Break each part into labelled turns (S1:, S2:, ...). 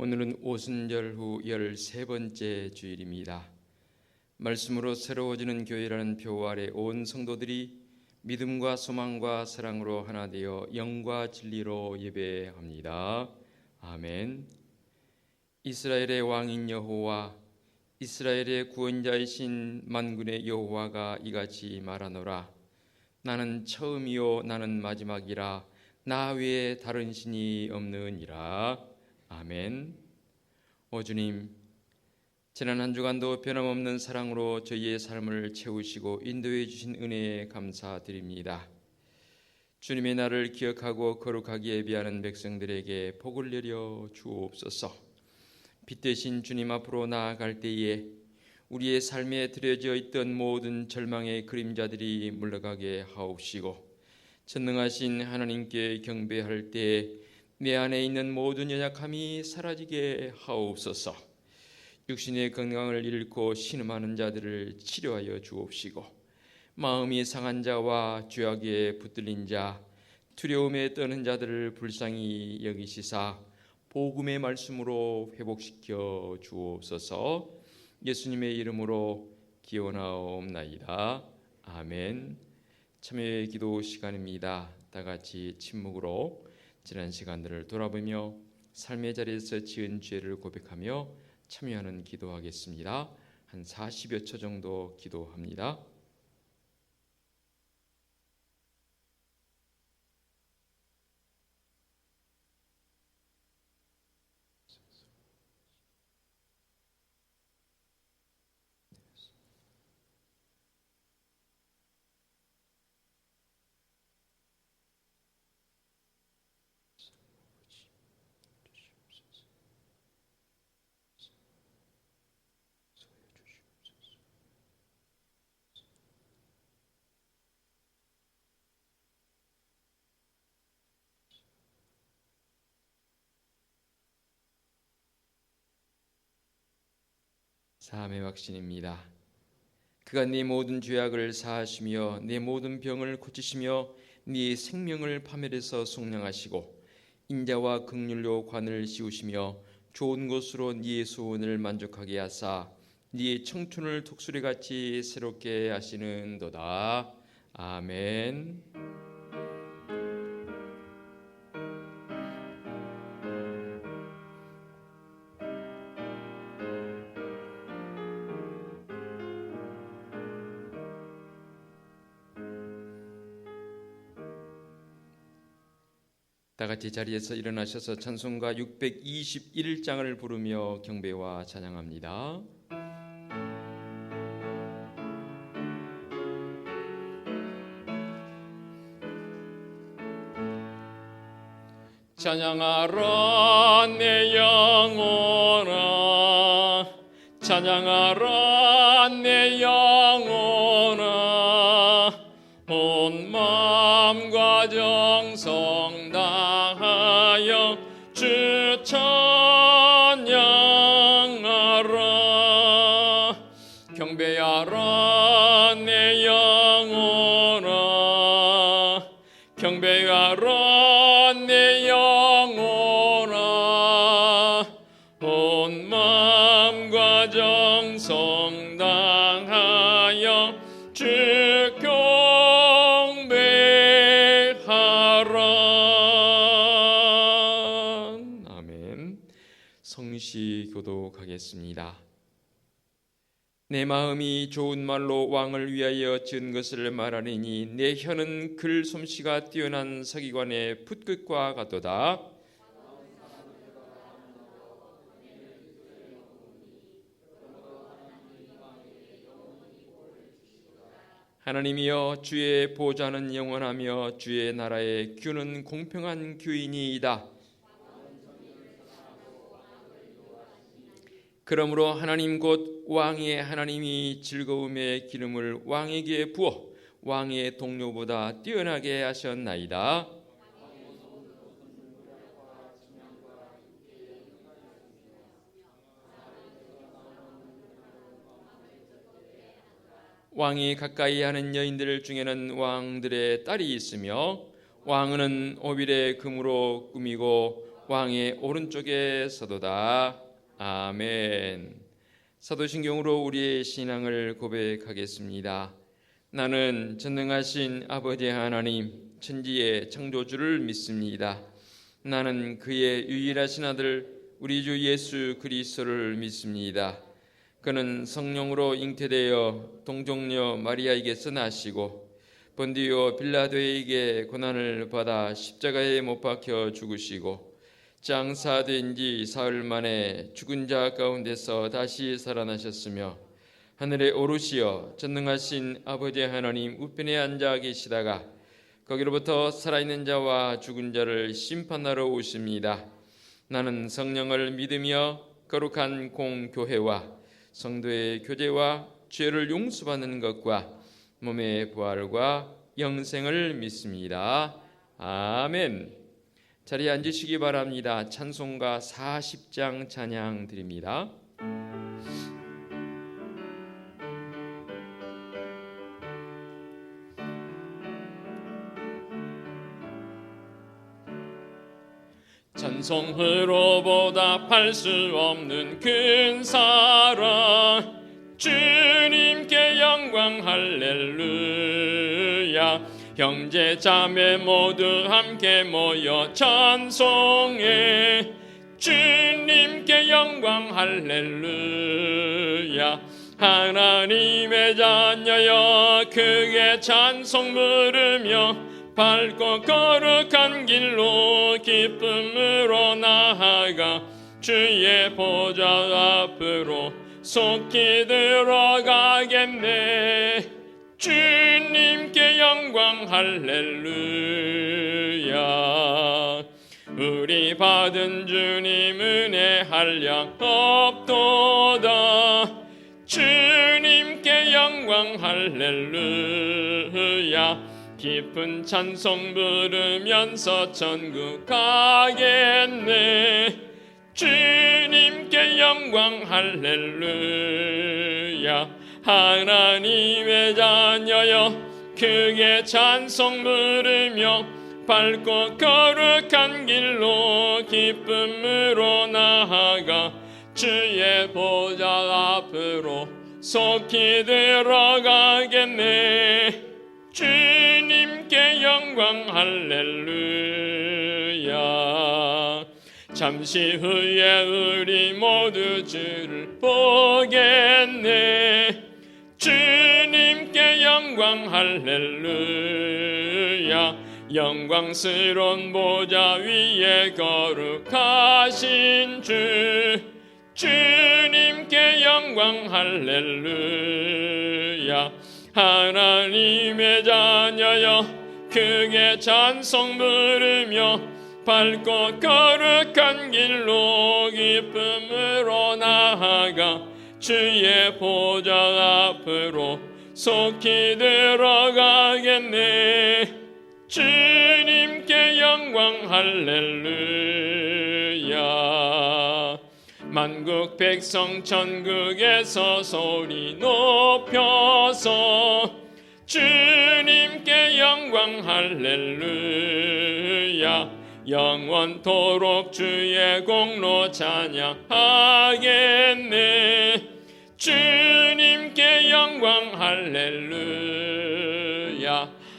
S1: 오늘은 오순절 후 13번째 주일입니다. 말씀으로 새로워지는 교회라는 표 아래 온 성도들이 믿음과 소망과 사랑으로 하나 되어 영과 진리로 예배합니다. 아멘. 이스라엘의 왕인 여호와, 이스라엘의 구원자이신 만군의 여호와가 이같이 말하노라. 나는 처음이요 나는 마지막이라, 나 외에 다른 신이 없느니라. 아멘. 오 주님, 지난 한 주간도 변함없는 사랑으로 저희의 삶을 채우시고 인도해 주신 은혜에 감사드립니다. 주님의 날을 기억하고 거룩하게 예비하는 백성들에게 복을 내려 주옵소서. 빛 대신 주님 앞으로 나아갈 때에 우리의 삶에 들여져 있던 모든 절망의 그림자들이 물러가게 하옵시고, 전능하신 하나님께 경배할 때에 내 안에 있는 모든 연약함이 사라지게 하옵소서. 육신의 건강을 잃고 신음하는 자들을 치료하여 주옵시고, 마음이 상한 자와 죄악에 붙들린 자, 두려움에 떠는 자들을 불쌍히 여기시사 복음의 말씀으로 회복시켜 주옵소서. 예수님의 이름으로 기원하옵나이다. 아멘. 참여의 기도 시간입니다. 다 같이 침묵으로 지난 시간들을 돌아보며 삶의 자리에서 지은 죄를 고백하며 참여하는 기도하겠습니다. 한 40여 초 정도 기도합니다. 사함의 확신입니다. 그가 네 모든 죄악을 사하시며 네 모든 병을 고치시며 네 생명을 파멸해서 속량하시고 인자와 긍휼로 관을 씌우시며 좋은 것으로 네 소원을 만족하게 하사 네 청춘을 독수리같이 새롭게 하시는도다. 아멘. 다 같이 자리에서 일어나셔서 찬송가 621장을 부르며 경배와 찬양합니다. 찬양하라 내 영혼아, 찬양하라 내 영혼아, 온 마음과 정성 다하여 주 찬양하라. 경배하라 내 영혼아, 경배하라 내 영혼아, 온 마음과 정성 다하여 주 경배하라. 아멘. 성시 교독하겠습니다. 내 마음이 좋은 말로 왕을 위하여 지은 것을 말하리니 내 혀는 글 솜씨가 뛰어난 서기관의 풋끝과 같도다. 하나님이여, 주의 보좌는 영원하며 주의 나라의 규는 공평한 규이니이다. 그러므로 하나님 곧 왕의 하나님이 즐거움의 기름을 왕에게 부어 왕의 동료보다 뛰어나게 하셨나이다. 왕이 가까이 하는 여인들 중에는 왕들의 딸이 있으며 왕은 오빌의 금으로 꾸미고 왕의 오른쪽에 서도다. 아멘. 사도신경으로 우리의 신앙을 고백하겠습니다. 나는 전능하신 아버지 하나님, 천지의 창조주를 믿습니다. 나는 그의 유일하신 아들 우리 주 예수 그리스도를 믿습니다. 그는 성령으로 잉태되어 동정녀 마리아에게서 나시고 본디오 빌라도에게 고난을 받아 십자가에 못 박혀 죽으시고 장사된 지 사흘 만에 죽은 자 가운데서 다시 살아나셨으며 하늘에 오르시어 전능하신 아버지 하나님 우편에 앉아 계시다가 거기로부터 살아있는 자와 죽은 자를 심판하러 오십니다. 나는 성령을 믿으며 거룩한 공교회와 성도의 교제와 죄를 용서받는 것과 몸의 부활과 영생을 믿습니다. 아멘. 자리에 앉으시기 바랍니다. 찬송가 40장 찬양 드립니다. 찬송으로 보답할 수 없는 큰 사랑 주님께 영광 할렐루야. 형제 자매 모두 함께 모여 찬송해 주님께 영광 할렐루야. 하나님의 자녀여 크게 찬송 부르며 밝고 거룩한 길로 기쁨으로 나아가 주의 보좌 앞으로 속히 들어가겠네. 주님께 영광 할렐루야. 우리 받은 주님 은혜 한량 없도다. 주님께 영광 할렐루야. 깊은 찬송 부르면서 천국 가겠네. 주님께 영광 할렐루야. 하나님의 자녀여 크게 찬송 부르며 밝고 거룩한 길로 기쁨으로 나아가 주의 보좌 앞으로 속히 들어가겠네. 주님께 영광 할렐루야. 잠시 후에 우리 모두 주를 보겠네. 주님께 영광 할렐루야. 영광스러운 보좌 위에 거룩하신 주 주님께 영광 할렐루야. 하나님의 자녀여 크게 찬송 부르며 밝고 거룩한 길로 기쁨으로 나아가 주의 보좌 앞으로 속히 들어가겠네. 주님께 영광 할렐루야. 만국 백성 천국에서 소리 높여서 주님께 영광 할렐루야. 영원토록 주의 공로 찬양하겠네. 주님께 영광 할렐루야.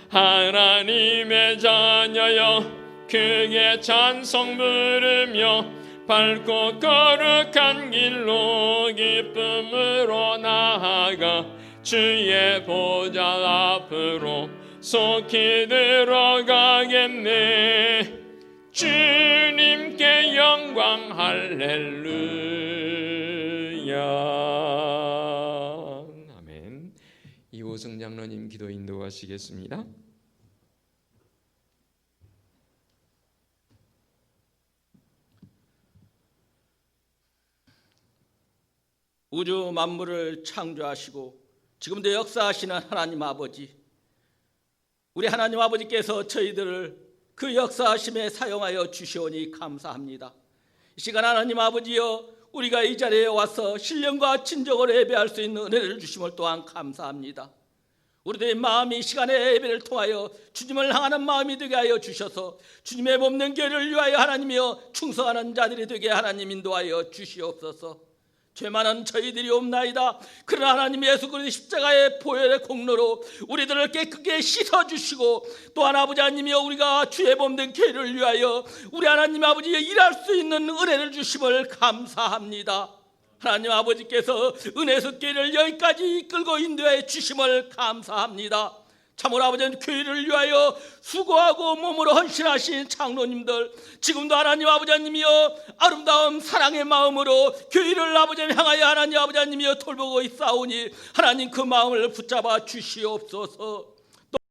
S1: 하나님의 자녀여 크게 찬송 부르며 밝고 거룩한 길로 기쁨으로 나아가 주의 보좌 앞으로 속히 들어가겠네. 주님께 영광 할렐루야. 아멘. 이호승 장로님 기도 인도하시겠습니다.
S2: 우주 만물을 창조하시고 지금도 역사하시는 하나님 아버지, 우리 하나님 아버지께서 저희들을 그 역사하심에 사용하여 주시오니 감사합니다. 이 시간 하나님 아버지여, 우리가 이 자리에 와서 신령과 진정으로 예배할 수 있는 은혜를 주심을 또한 감사합니다. 우리들의 마음이 시간의 예배를 통하여 주님을 향하는 마음이 되게 하여 주셔서 주님의 몸된 교회를 위하여 하나님이여 충성하는 자들이 되게 하나님 인도하여 주시옵소서. 죄 많은 저희들이 옵나이다. 그러나 하나님 예수 그리스도의 십자가의 보혈의 공로로 우리들을 깨끗게 씻어주시고 또한 아버지 하나님이여 우리가 주의 몸된 교회를 위하여 우리 하나님 아버지의 일할 수 있는 은혜를 주심을 감사합니다. 하나님 아버지께서 은혜의 교회를 여기까지 이끌고 인도해 주심을 감사합니다. 참으로 아버지는 교회를 위하여 수고하고 몸으로 헌신하신 장로님들, 지금도 하나님 아버지 하나님이여 아름다운 사랑의 마음으로 교회를 아버지 향하여 하나님 아버지 하나님이여 돌보고 있사오니 하나님 그 마음을 붙잡아 주시옵소서.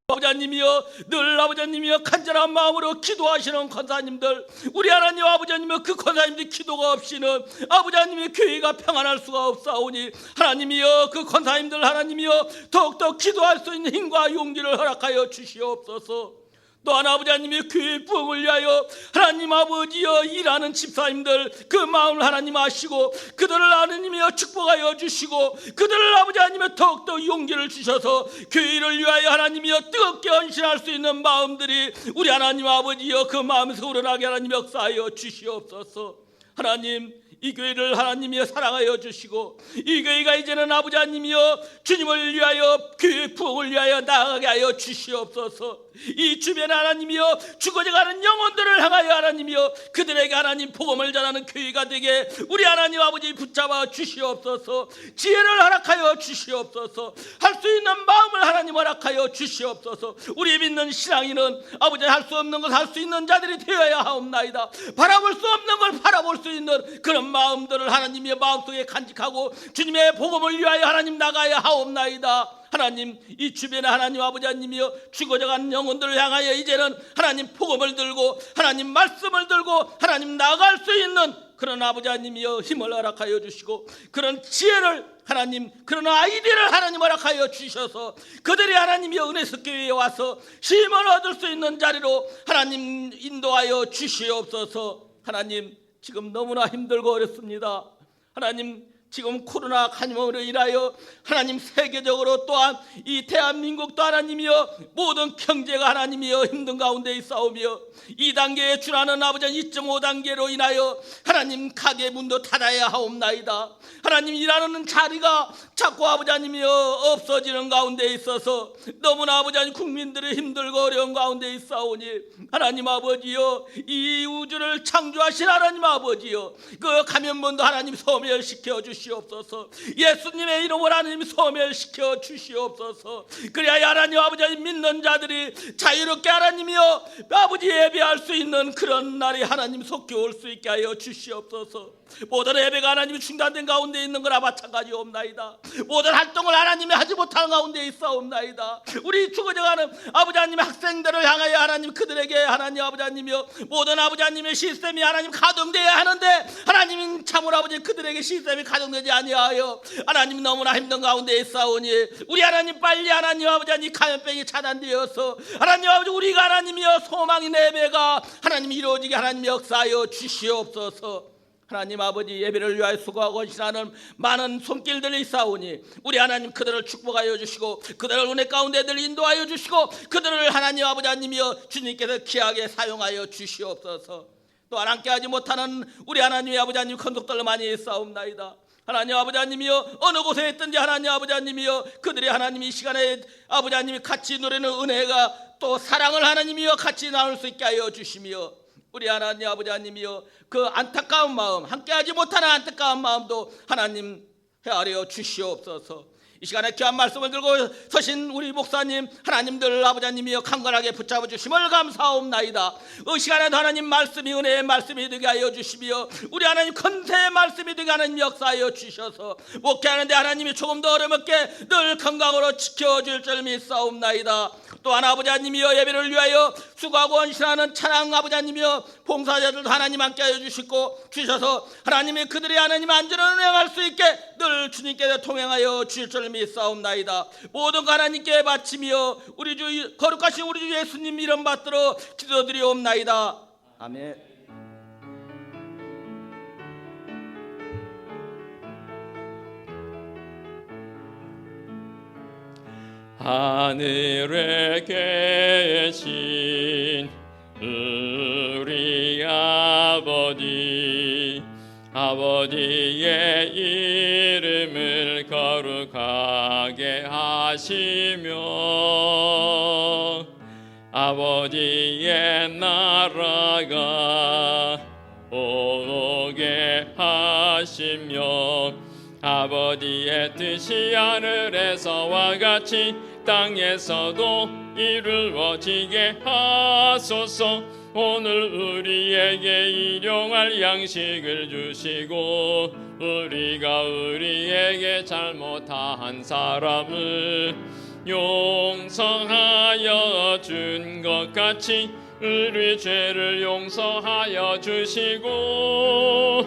S2: 아버지 하나님이여 늘 아버지 하나님이여 간절한 마음으로 기도하시는 권사님들, 우리 하나님 아버지 하나님이여 그 권사님들 기도가 없이는 아버지 하나님의 교회가 평안할 수가 없사오니 하나님이여 그 권사님들 하나님이여 더욱더 기도할 수 있는 힘과 용기를 허락하여 주시옵소서. 또한 아버지 하나님의 교회의 부흥을 위하여 하나님 아버지여 일하는 집사님들 그 마음을 하나님 아시고 그들을 하나님이여 축복하여 주시고 그들을 아버지 하나님의 더욱더 용기를 주셔서 교회를 위하여 하나님이여 뜨겁게 헌신할 수 있는 마음들이 우리 하나님 아버지여 그 마음에서 우러나게 하나님 역사하여 주시옵소서. 하나님 이 교회를 하나님이여 사랑하여 주시고 이 교회가 이제는 아버지 하나님이여 주님을 위하여 교회의 부흥을 위하여 나아가게 하여 주시옵소서. 이 주변에 하나님이여 죽어져가는 영혼들을 향하여 하나님이여 그들에게 하나님 복음을 전하는 교회가 되게 우리 하나님 아버지 붙잡아 주시옵소서. 지혜를 허락하여 주시옵소서. 할 수 있는 마음을 하나님 허락하여 주시옵소서. 우리 믿는 신앙인은 아버지 할 수 없는 것 할 수 있는 자들이 되어야 하옵나이다. 바라볼 수 없는 걸 바라볼 수 있는 그런 마음들을 하나님의 마음속에 간직하고 주님의 복음을 위하여 하나님 나가야 하옵나이다. 하나님 이 주변에 하나님 아버지 하나님이여 죽어져간 영혼들을 향하여 이제는 하나님 복음을 들고 하나님 말씀을 들고 하나님 나갈 수 있는 그런 아버지 하나님이여 힘을 허락하여 주시고 그런 지혜를 하나님 그런 아이디어를 하나님 허락하여 주셔서 그들이 하나님이여 은혜서 교회에 와서 힘을 얻을 수 있는 자리로 하나님 인도하여 주시옵소서. 하나님 지금 너무나 힘들고 어렵습니다. 하나님 지금 코로나 간염으로 인하여 하나님 세계적으로 또한 이 대한민국도 하나님이여 모든 경제가 하나님이여 힘든 가운데 있사오며 2단계에 준하는 아버지 2.5단계로 인하여 하나님 가게 문도 닫아야 하옵나이다. 하나님 일하는 자리가 자꾸 아버지 하나님이여 없어지는 가운데 있어서 너무나 아버지 하나님 국민들이 힘들고 어려운 가운데 있사오니 하나님 아버지여 이 우주를 창조하신 하나님 아버지여 그 감염문도 하나님 소멸시켜 주시옵소서. 예수님의 이름으로 하나님 소멸시켜 주시옵소서. 그래야 하나님 아버지 하나님 믿는 자들이 자유롭게 하나님이여 아버지 예배할 수 있는 그런 날이 하나님 속히 올 수 있게 하여 주시옵소서. 모든 예배가 하나님이 중단된 가운데 있는 거나 마찬가지옵나이다. 모든 활동을 하나님이 하지 못하는 가운데 있사옵나이다. 우리 죽어져가는 아버지 하나님의 학생들을 향하여 하나님 그들에게 하나님 아버지 하나님이여 모든 아버지 하나님의 시스템이 하나님 가동되어야 하는데 하나님은 참으로 아버지 그들에게 시스템이 가동되지 아니하여 하나님 너무나 힘든 가운데 있사오니 우리 하나님 빨리 하나님 아버지 하나님 감염병이 차단되어서 하나님 아버지 우리가 하나님이여 소망인 예배가 하나님 이루어지게 하나님 역사하여 주시옵소서. 하나님 아버지 예배를 위하여 수고하고 헌신하는 많은 손길들이 있사오니 우리 하나님 그들을 축복하여 주시고 그들을 은혜 가운데 늘 인도하여 주시고 그들을 하나님 아버지 하나님이여 주님께서 귀하게 사용하여 주시옵소서. 또한 함께하지 못하는 우리 하나님의 아버지 하나님 건속들 많이 있사옵나이다. 하나님 아버지 하나님이여 어느 곳에 있든지 하나님 아버지 하나님이여 그들이 하나님 이 시간에 아버지 하나님이 같이 누리는 은혜가 또 사랑을 하나님이여 같이 나눌 수 있게 하여 주시며 우리 하나님 아버지 하나님이여 그 안타까운 마음 함께하지 못하는 안타까운 마음도 하나님 헤아려 주시옵소서. 이 시간에 귀한 말씀을 들고 서신 우리 목사님 하나님들 아버지 하나님이여 강건하게 붙잡아 주심을 감사옵나이다. 이 시간에도 하나님 말씀이 은혜의 말씀이 되게 하여 주시며 우리 하나님 건세의 말씀이 되게 하나님 역사하여 주셔서 목회하는데 하나님이 조금 더 어렵게 늘 건강으로 지켜줄 줄 믿사옵나이다. 또한 아버지 하나님이여 예배를 위하여 수고하고 헌신하는 찬양 아버지 하나님이여 봉사자들도 하나님 함께하여 주시고 주셔서 하나님이 그들이 하나님 안전을 운행할 수 있게 늘 주님께서 통행하여 주실 줄 믿사옵나이다. 모든 거 하나님께 바치며 우리 주 거룩하신 우리 주 예수님 이름 받들어 기도드리옵나이다. 아멘.
S1: 하늘에 계신 우리 아버지의 이름을 거룩하게 하시며 아버지의 나라가 오게 하시며 아버지의 뜻이 하늘에서와 같이 땅에서도 이루어지게 하소서. 오늘 우리에게 일용할 양식을 주시고 우리가 우리에게 잘못한 사람을 용서하여 준 것 같이 우리 죄를 용서하여 주시고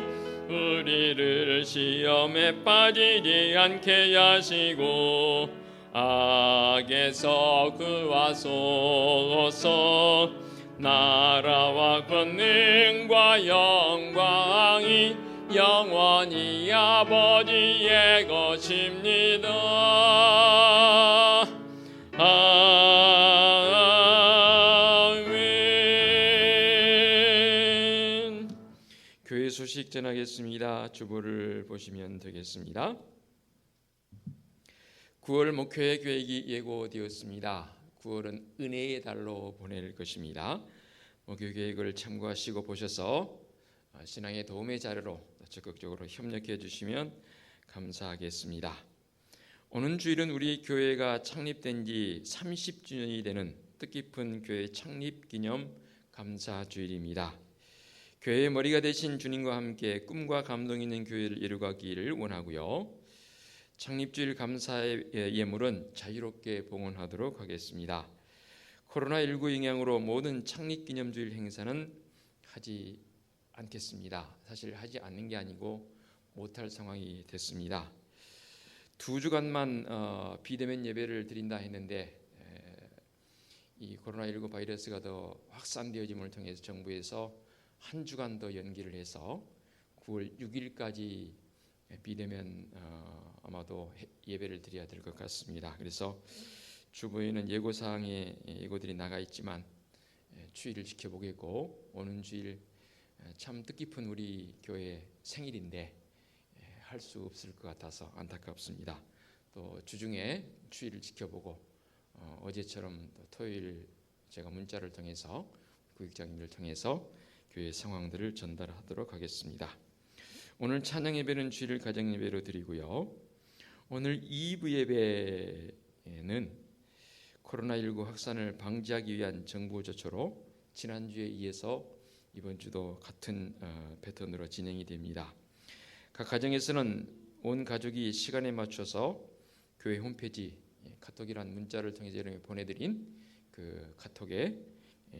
S1: 우리를 시험에 빠지지 않게 하시고 악에서 구하소서. 나라와 권능과 영광이 영원히 아버지의 것입니다. 아멘. 교회 소식 전하겠습니다. 주보를 보시면 되겠습니다. 9월 목회 계획이 예고되었습니다. 9월은 은혜의 달로 보낼 것입니다. 목회 계획을 참고하시고 보셔서 신앙의 도움의 자료로 적극적으로 협력해 주시면 감사하겠습니다. 오는 주일은 우리 교회가 창립된 지 30주년이 되는 뜻깊은 교회 창립 기념 감사 주일입니다. 교회의 머리가 되신 주님과 함께 꿈과 감동 있는 교회를 이루가기를 원하고요. 창립주일 감사의 예물은 자유롭게 봉헌하도록 하겠습니다. 코로나19 영향으로 모든 창립기념주일 행사는 하지 않겠습니다. 사실 하지 않는 게 아니고 못할 상황이 됐습니다. 2주간만 비대면 예배를 드린다 했는데 이 코로나19 바이러스가 더 확산되어짐을 통해서 정부에서 한 주간 더 연기를 해서 9월 6일까지 비대면 아마도 예배를 드려야 될 것 같습니다. 그래서 주보에는 예고사항에 예고들이 나가 있지만 추이를 지켜보겠고 오는 주일 참 뜻깊은 우리 교회 생일인데 할 수 없을 것 같아서 안타깝습니다. 또 주중에 추이를 지켜보고 어제처럼 또 토요일 제가 문자를 통해서 구역장님을 통해서 교회 상황들을 전달하도록 하겠습니다. 오늘 찬양 예배는 주일 가정 예배로 드리고요. 오늘 2부 예배는 코로나19 확산을 방지하기 위한 정부 조처로 지난주에 이어서 이번 주도 같은 패턴으로 진행이 됩니다. 각 가정에서는 온 가족이 시간에 맞춰서 교회 홈페이지 카톡이란 문자를 통해서 여러분이 보내드린 그 카톡에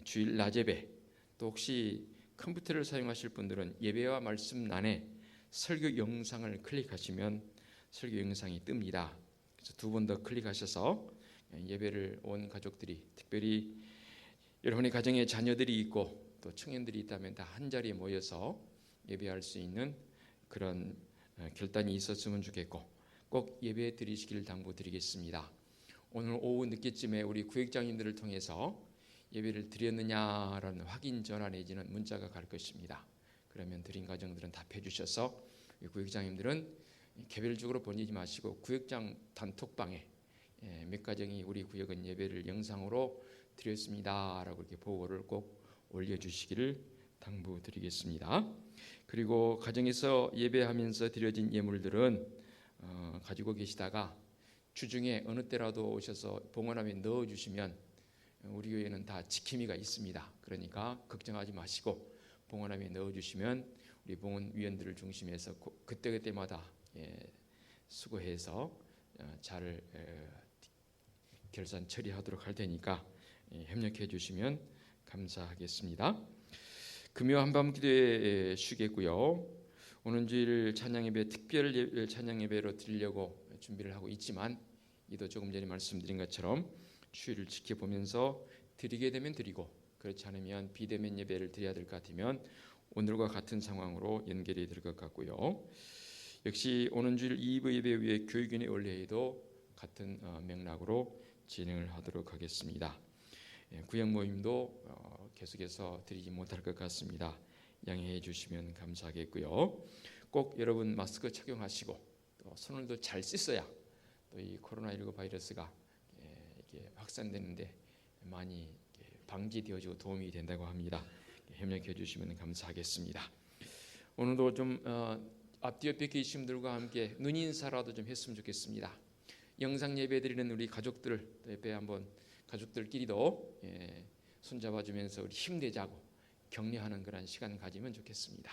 S1: 주일 낮예배 또 혹시 컴퓨터를 사용하실 분들은 예배와 말씀란에 설교 영상을 클릭하시면 설교 영상이 뜹니다. 그래서 2번 더 클릭하셔서 예배를 온 가족들이 특별히 여러분의 가정에 자녀들이 있고 또 청년들이 있다면 다 한 자리에 모여서 예배할 수 있는 그런 결단이 있었으면 좋겠고 꼭 예배 드리시길 당부드리겠습니다. 오늘 오후 늦게쯤에 우리 구역장님들을 통해서 예배를 드렸느냐라는 확인 전화 내지는 문자가 갈 것입니다. 그러면 드린 가정들은 답해 주셔서 구역장님들은 개별적으로 보내지 마시고 구역장 단톡방에 몇 가정이 우리 구역은 예배를 영상으로 드렸습니다라고 이렇게 보고를 꼭 올려주시기를 당부드리겠습니다. 그리고 가정에서 예배하면서 드려진 예물들은 가지고 계시다가 주중에 어느 때라도 오셔서 봉헌함에 넣어주시면 우리 교회는 다 지킴이가 있습니다. 그러니까 걱정하지 마시고 봉헌함에 넣어주시면 우리 봉헌위원들을 중심해서 그때그때마다 수고해서 잘 결산 처리하도록 할 테니까 협력해 주시면 감사하겠습니다. 금요 한밤 기도에 쉬겠고요. 오는 주일 찬양예배 특별 찬양예배로 드리려고 준비를 하고 있지만 이도 조금 전에 말씀드린 것처럼 추위를 지켜보면서 드리게 되면 드리고 그렇지 않으면 비대면 예배를 드려야 될 것 같으면 오늘과 같은 상황으로 연결이 될 것 같고요. 역시 오는 주일 2부 예배 위에 교육위원회 올려도 같은 맥락으로 진행을 하도록 하겠습니다. 구역 모임도 계속해서 드리지 못할 것 같습니다. 양해해 주시면 감사하겠고요. 꼭 여러분 마스크 착용하시고 또 손을도 잘 씻어야 또 이 코로나19 바이러스가 이게 확산되는데 많이 방지되어지고 도움이 된다고 합니다. 협력해 주시면 감사하겠습니다. 오늘도 좀 앞뒤 옆에 계신 분들과 함께 눈인사라도 좀 했으면 좋겠습니다. 영상 예배 드리는 우리 가족들 옆에 한번 가족들끼리도 손잡아주면서 우리 힘내자고 격려하는 그런 시간 가지면 좋겠습니다.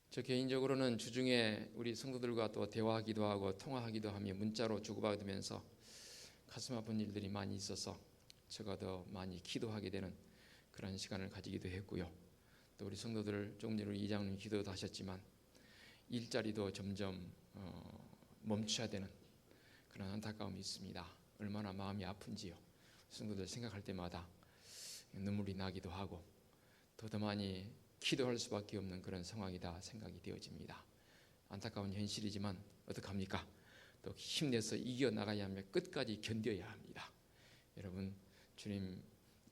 S1: 저 개인적으로는 주중에 우리 성도들과 또 대화하기도 하고 통화하기도 하며 문자로 주고받으면서 가슴 아픈 일들이 많이 있어서 제가 더 많이 기도하게 되는 그런 시간을 가지기도 했고요. 또 우리 성도들 조금 전에 우리 이장님 기도도 하셨지만 일자리도 점점 멈춰야 되는 그런 안타까움이 있습니다. 얼마나 마음이 아픈지요. 성도들 생각할 때마다 눈물이 나기도 하고 더 많이 기도할 수밖에 없는 그런 상황이다 생각이 되어집니다. 안타까운 현실이지만 어떡합니까? 또 힘내서 이겨나가야 하며 끝까지 견뎌야 합니다. 여러분 주님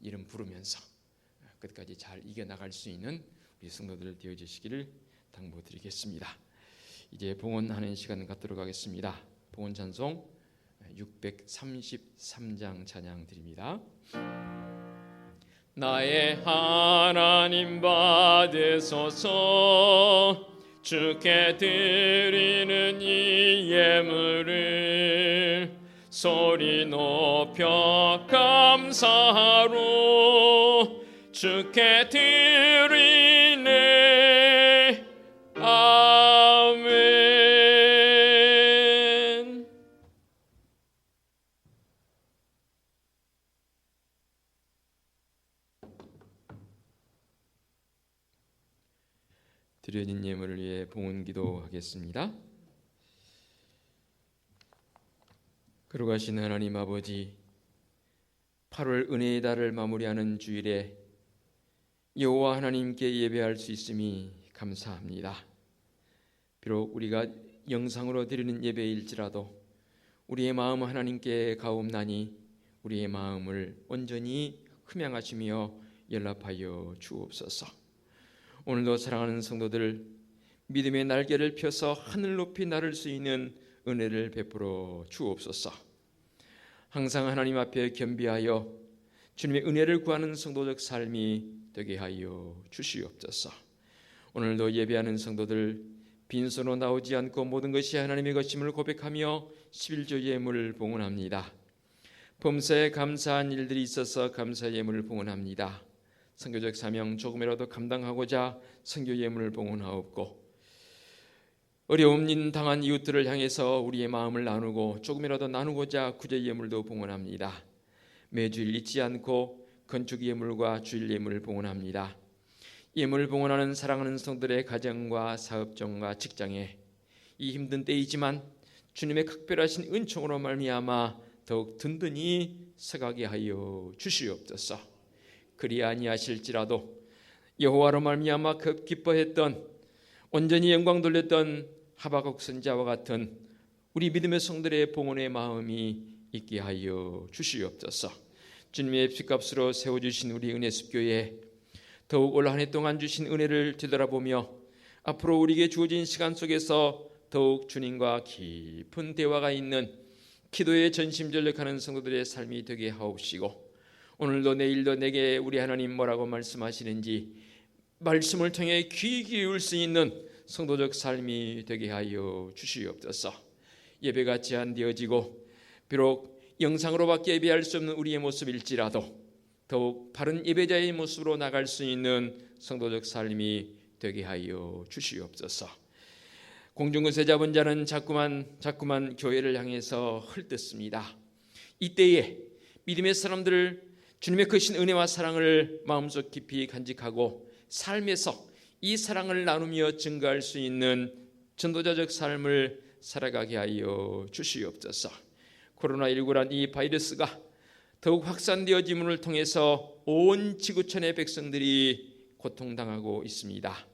S1: 이름 부르면서 끝까지 잘 이겨나갈 수 있는 우리 성도들 되어주시기를 당부드리겠습니다. 이제 봉헌하는 시간 갖도록 하겠습니다. 봉헌 찬송 633장 찬양 드립니다. 나의 하나님 받으소서 주께 드리는 이 예물을 소리 높여 감사로 주께 드리네. 아멘. 드려진 예물을 위해 봉헌 기도하겠습니다. 거룩하신 하나님 아버지, 8월 은혜의 달을 마무리하는 주일에 여호와 하나님께 예배할 수 있음이 감사합니다. 비록 우리가 영상으로 드리는 예배일지라도 우리의 마음 하나님께 가옵나니 우리의 마음을 온전히 흠양하시며 연락하여 주옵소서. 오늘도 사랑하는 성도들 믿음의 날개를 펴서 하늘 높이 날을 수 있는 은혜를 베풀어 주옵소서. 항상 하나님 앞에 겸비하여 주님의 은혜를 구하는 성도적 삶이 되게 하여 주시옵소서. 오늘도 예배하는 성도들 빈손으로 나오지 않고 모든 것이 하나님의 것임을 고백하며 11조 예물을 봉헌합니다. 범사에 감사한 일들이 있어서 감사 예물을 봉헌합니다. 선교적 사명 조금이라도 감당하고자 선교 예물을 봉헌하옵고 어려움 당한 이웃들을 향해서 우리의 마음을 나누고 조금이라도 나누고자 구제 예물도 봉헌합니다. 매주일 잊지 않고 건축 예물과 주일 예물을 봉헌합니다. 예물을 봉헌하는 사랑하는 성도들의 가정과 사업종과 직장에 이 힘든 때이지만 주님의 각별하신 은총으로 말미암아 더욱 든든히 서가게 하여 주시옵소서. 그리 아니하실지라도 여호와로 말미암아 기뻐했던 온전히 영광 돌렸던 하박국 선지자와 같은 우리 믿음의 성들의 봉헌의 마음이 있게 하여 주시옵소서. 주님의 피값으로 세워주신 우리 은혜습교회 더욱 올 한 해 동안 주신 은혜를 되돌아보며 앞으로 우리에게 주어진 시간 속에서 더욱 주님과 깊은 대화가 있는 기도에 전심전력하는 성도들의 삶이 되게 하옵시고 오늘도 내일도 내게 우리 하나님 뭐라고 말씀하시는지 말씀을 통해 귀 기울 수 있는 성도적 삶이 되게 하여 주시옵소서. 예배가 제한되어지고 비록 영상으로밖에 예배할 수 없는 우리의 모습일지라도 더욱 바른 예배자의 모습으로 나갈 수 있는 성도적 삶이 되게 하여 주시옵소서. 공중근세 잡은 자는 자꾸만 교회를 향해서 헐뜯습니다. 이때에 믿음의 사람들을 주님의 크신 은혜와 사랑을 마음속 깊이 간직하고 삶에서 이 사랑을 나누며 증거할 수 있는 전도자적 삶을 살아가게 하여 주시옵소서. 코로나19란 이 바이러스가 더욱 확산되어짐을 통해서 온 지구촌의 백성들이 고통당하고 있습니다.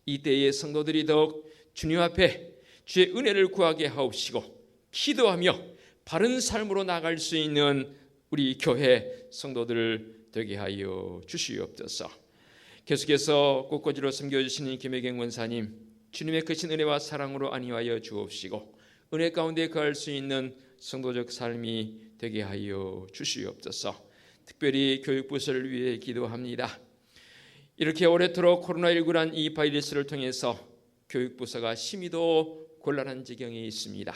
S1: 이때의 성도들이 더욱 주님 앞에 주의 은혜를 구하게 하옵시고 기도하며 바른 삶으로 나갈 수 있는 우리 교회 성도들 되게 하여 주시옵소서. 계속해서 꽃꽂이로 섬겨주시는 김혜경 원사님, 주님의 크신 은혜와 사랑으로 안위하여 주옵시고 은혜 가운데 거할 수 있는 성도적 삶이 되게 하여 주시옵소서. 특별히 교육부서를 위해 기도합니다. 이렇게 오래도록 코로나19란 이 바이러스를 통해서 교육부서가 심히도 곤란한 지경에 있습니다.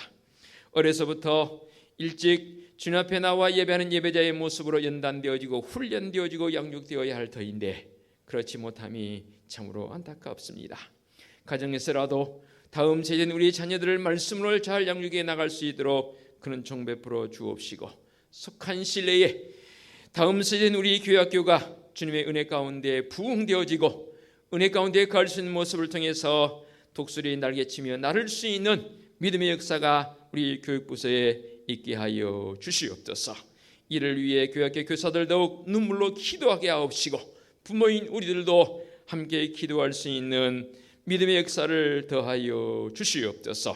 S1: 어려서부터 일찍 주님 앞에 나와 예배하는 예배자의 모습으로 연단되어지고 훈련되어지고 양육되어야 할 터인데 그렇지 못함이 참으로 안타깝습니다. 가정에서라도 다음 세대는 우리 자녀들을 말씀으로 잘 양육해 나갈 수 있도록 그런 종 베풀어 주옵시고 속한 신뢰에 다음 세대는 우리 교회학교가 주님의 은혜 가운데 부흥되어지고 은혜 가운데 갈 수 있는 모습을 통해서 독수리 날개치며 나를 수 있는 믿음의 역사가 우리 교육부서에 있게 하여 주시옵소서. 이를 위해 교회학교 교사들 더욱 눈물로 기도하게 하옵시고 부모인 우리들도 함께 기도할 수 있는 믿음의 역사를 더하여 주시옵소서.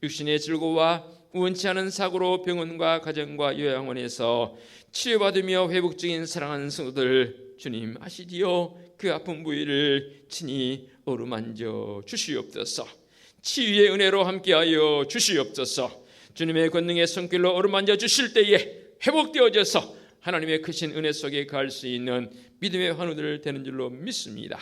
S1: 육신의 질고와 우원치 않은 사고로 병원과 가정과 요양원에서 치료받으며 회복 중인 사랑하는 성도들 주님 아시지요? 그 아픈 부위를 친히 어루만져 주시옵소서. 치유의 은혜로 함께하여 주시옵소서. 주님의 권능의 손길로 어루만져 주실 때에 회복되어져서 하나님의 크신 은혜 속에 갈 수 있는 믿음의 환우들 되는 줄로 믿습니다.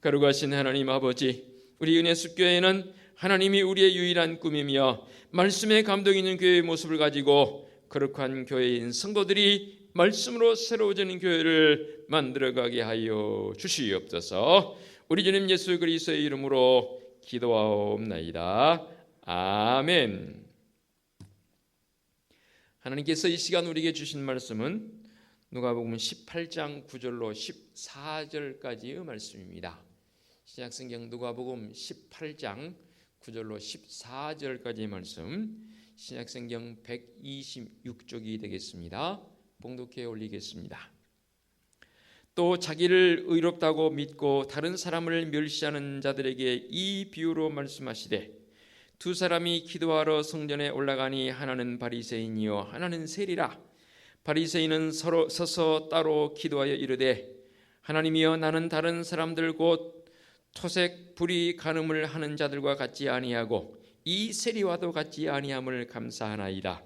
S1: 거룩하신 하나님 아버지, 우리 은혜숲교회는 하나님이 우리의 유일한 꿈이며 말씀에 감동 있는 교회의 모습을 가지고 거룩한 교회인 성도들이 말씀으로 새로워지는 교회를 만들어가게 하여 주시옵소서. 우리 주님 예수 그리스도의 이름으로 기도하옵나이다. 아멘. 하나님께서 이 시간 우리에게 주신 말씀은 누가복음 18장 9절로 14절까지의 말씀입니다. 신약성경 누가복음 18장 9절로 14절까지의 말씀, 신약성경 126쪽이 되겠습니다. 봉독해 올리겠습니다. 또 자기를 의롭다고 믿고 다른 사람을 멸시하는 자들에게 이 비유로 말씀하시되 두 사람이 기도하러 성전에 올라가니 하나는 바리새인이요 하나는 세리라. 바리새인은 서로 서서 따로 기도하여 이르되 하나님이여 나는 다른 사람들 곧 토색 불의 간음을 하는 자들과 같지 아니하고 이 세리와도 같지 아니함을 감사하나이다.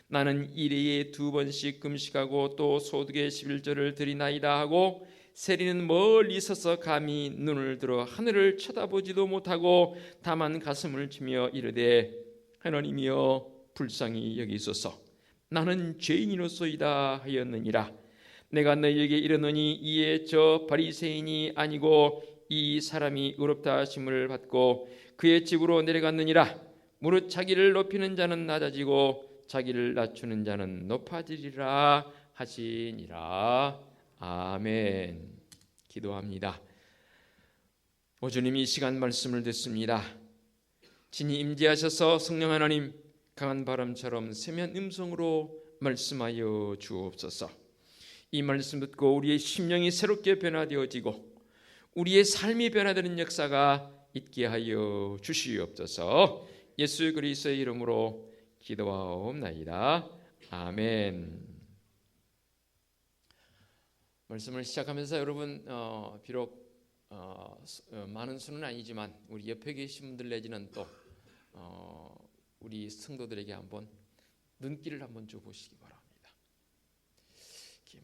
S1: 나는 일회에 2번씩 금식하고 또 소득의 11조를 드리나이다 하고 세리는 멀리 서서 감히 눈을 들어 하늘을 쳐다보지도 못하고 다만 가슴을 치며 이르되 하나님이여 불쌍히 여기소서. 나는 죄인이로소이다 하였느니라. 내가 너희에게 이르노니 이에 저 바리새인이 아니고 이 사람이 의롭다 하심을 받고 그의 집으로 내려갔느니라. 무릇 자기를 높이는 자는 낮아지고 자기를 낮추는 자는 높아지리라 하시니라. 아멘. 기도합니다. 오 주님, 이 시간 말씀을 듣습니다. 친히 임재하셔서 성령 하나님 강한 바람처럼 세미한 음성으로 말씀하여 주옵소서. 이 말씀 듣고 우리의 심령이 새롭게 변화되어지고 우리의 삶이 변화되는 역사가 있게 하여 주시옵소서. 예수 그리스도의 이름으로 기도하옵나이다. 아멘. 말씀을 시작하면서 여러분 비록 많은 수는 아니지만 우리 옆에 계신 분들 내지는 또 우리 성도들에게 한번 눈길을 한번 줘보시기 바랍니다.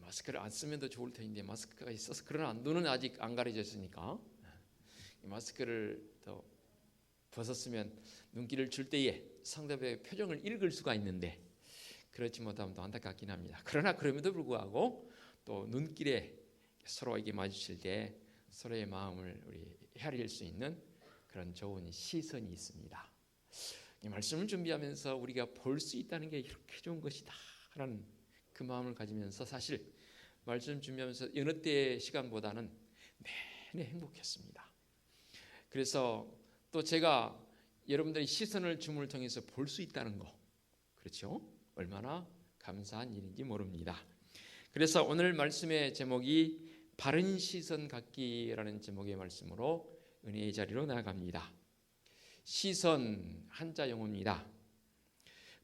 S1: 마스크를 안 쓰면 더 좋을 텐데 마스크가 있어서 그러나 눈은 아직 안 가려졌으니까 마스크를 더 벗었으면 눈길을 줄 때에 상대방의 표정을 읽을 수가 있는데 그렇지 못하면 더 안타깝긴 합니다. 그러나 그럼에도 불구하고 또 눈길에 서로에게 마주칠 때 서로의 마음을 우리 헤아릴 수 있는 그런 좋은 시선이 있습니다. 이 말씀을 준비하면서 우리가 볼 수 있다는 게 이렇게 좋은 것이다 라는 그 마음을 가지면서 사실 말씀 준비하면서 여느 때의 시간보다는 내내 행복했습니다. 그래서 또 제가 여러분들의 시선을 줌을 통해서 볼 수 있다는 거, 그렇죠? 얼마나 감사한 일인지 모릅니다. 그래서 오늘 말씀의 제목이 바른 시선 갖기라는 제목의 말씀으로 은혜의 자리로 나아갑니다. 시선 한자 영어입니다.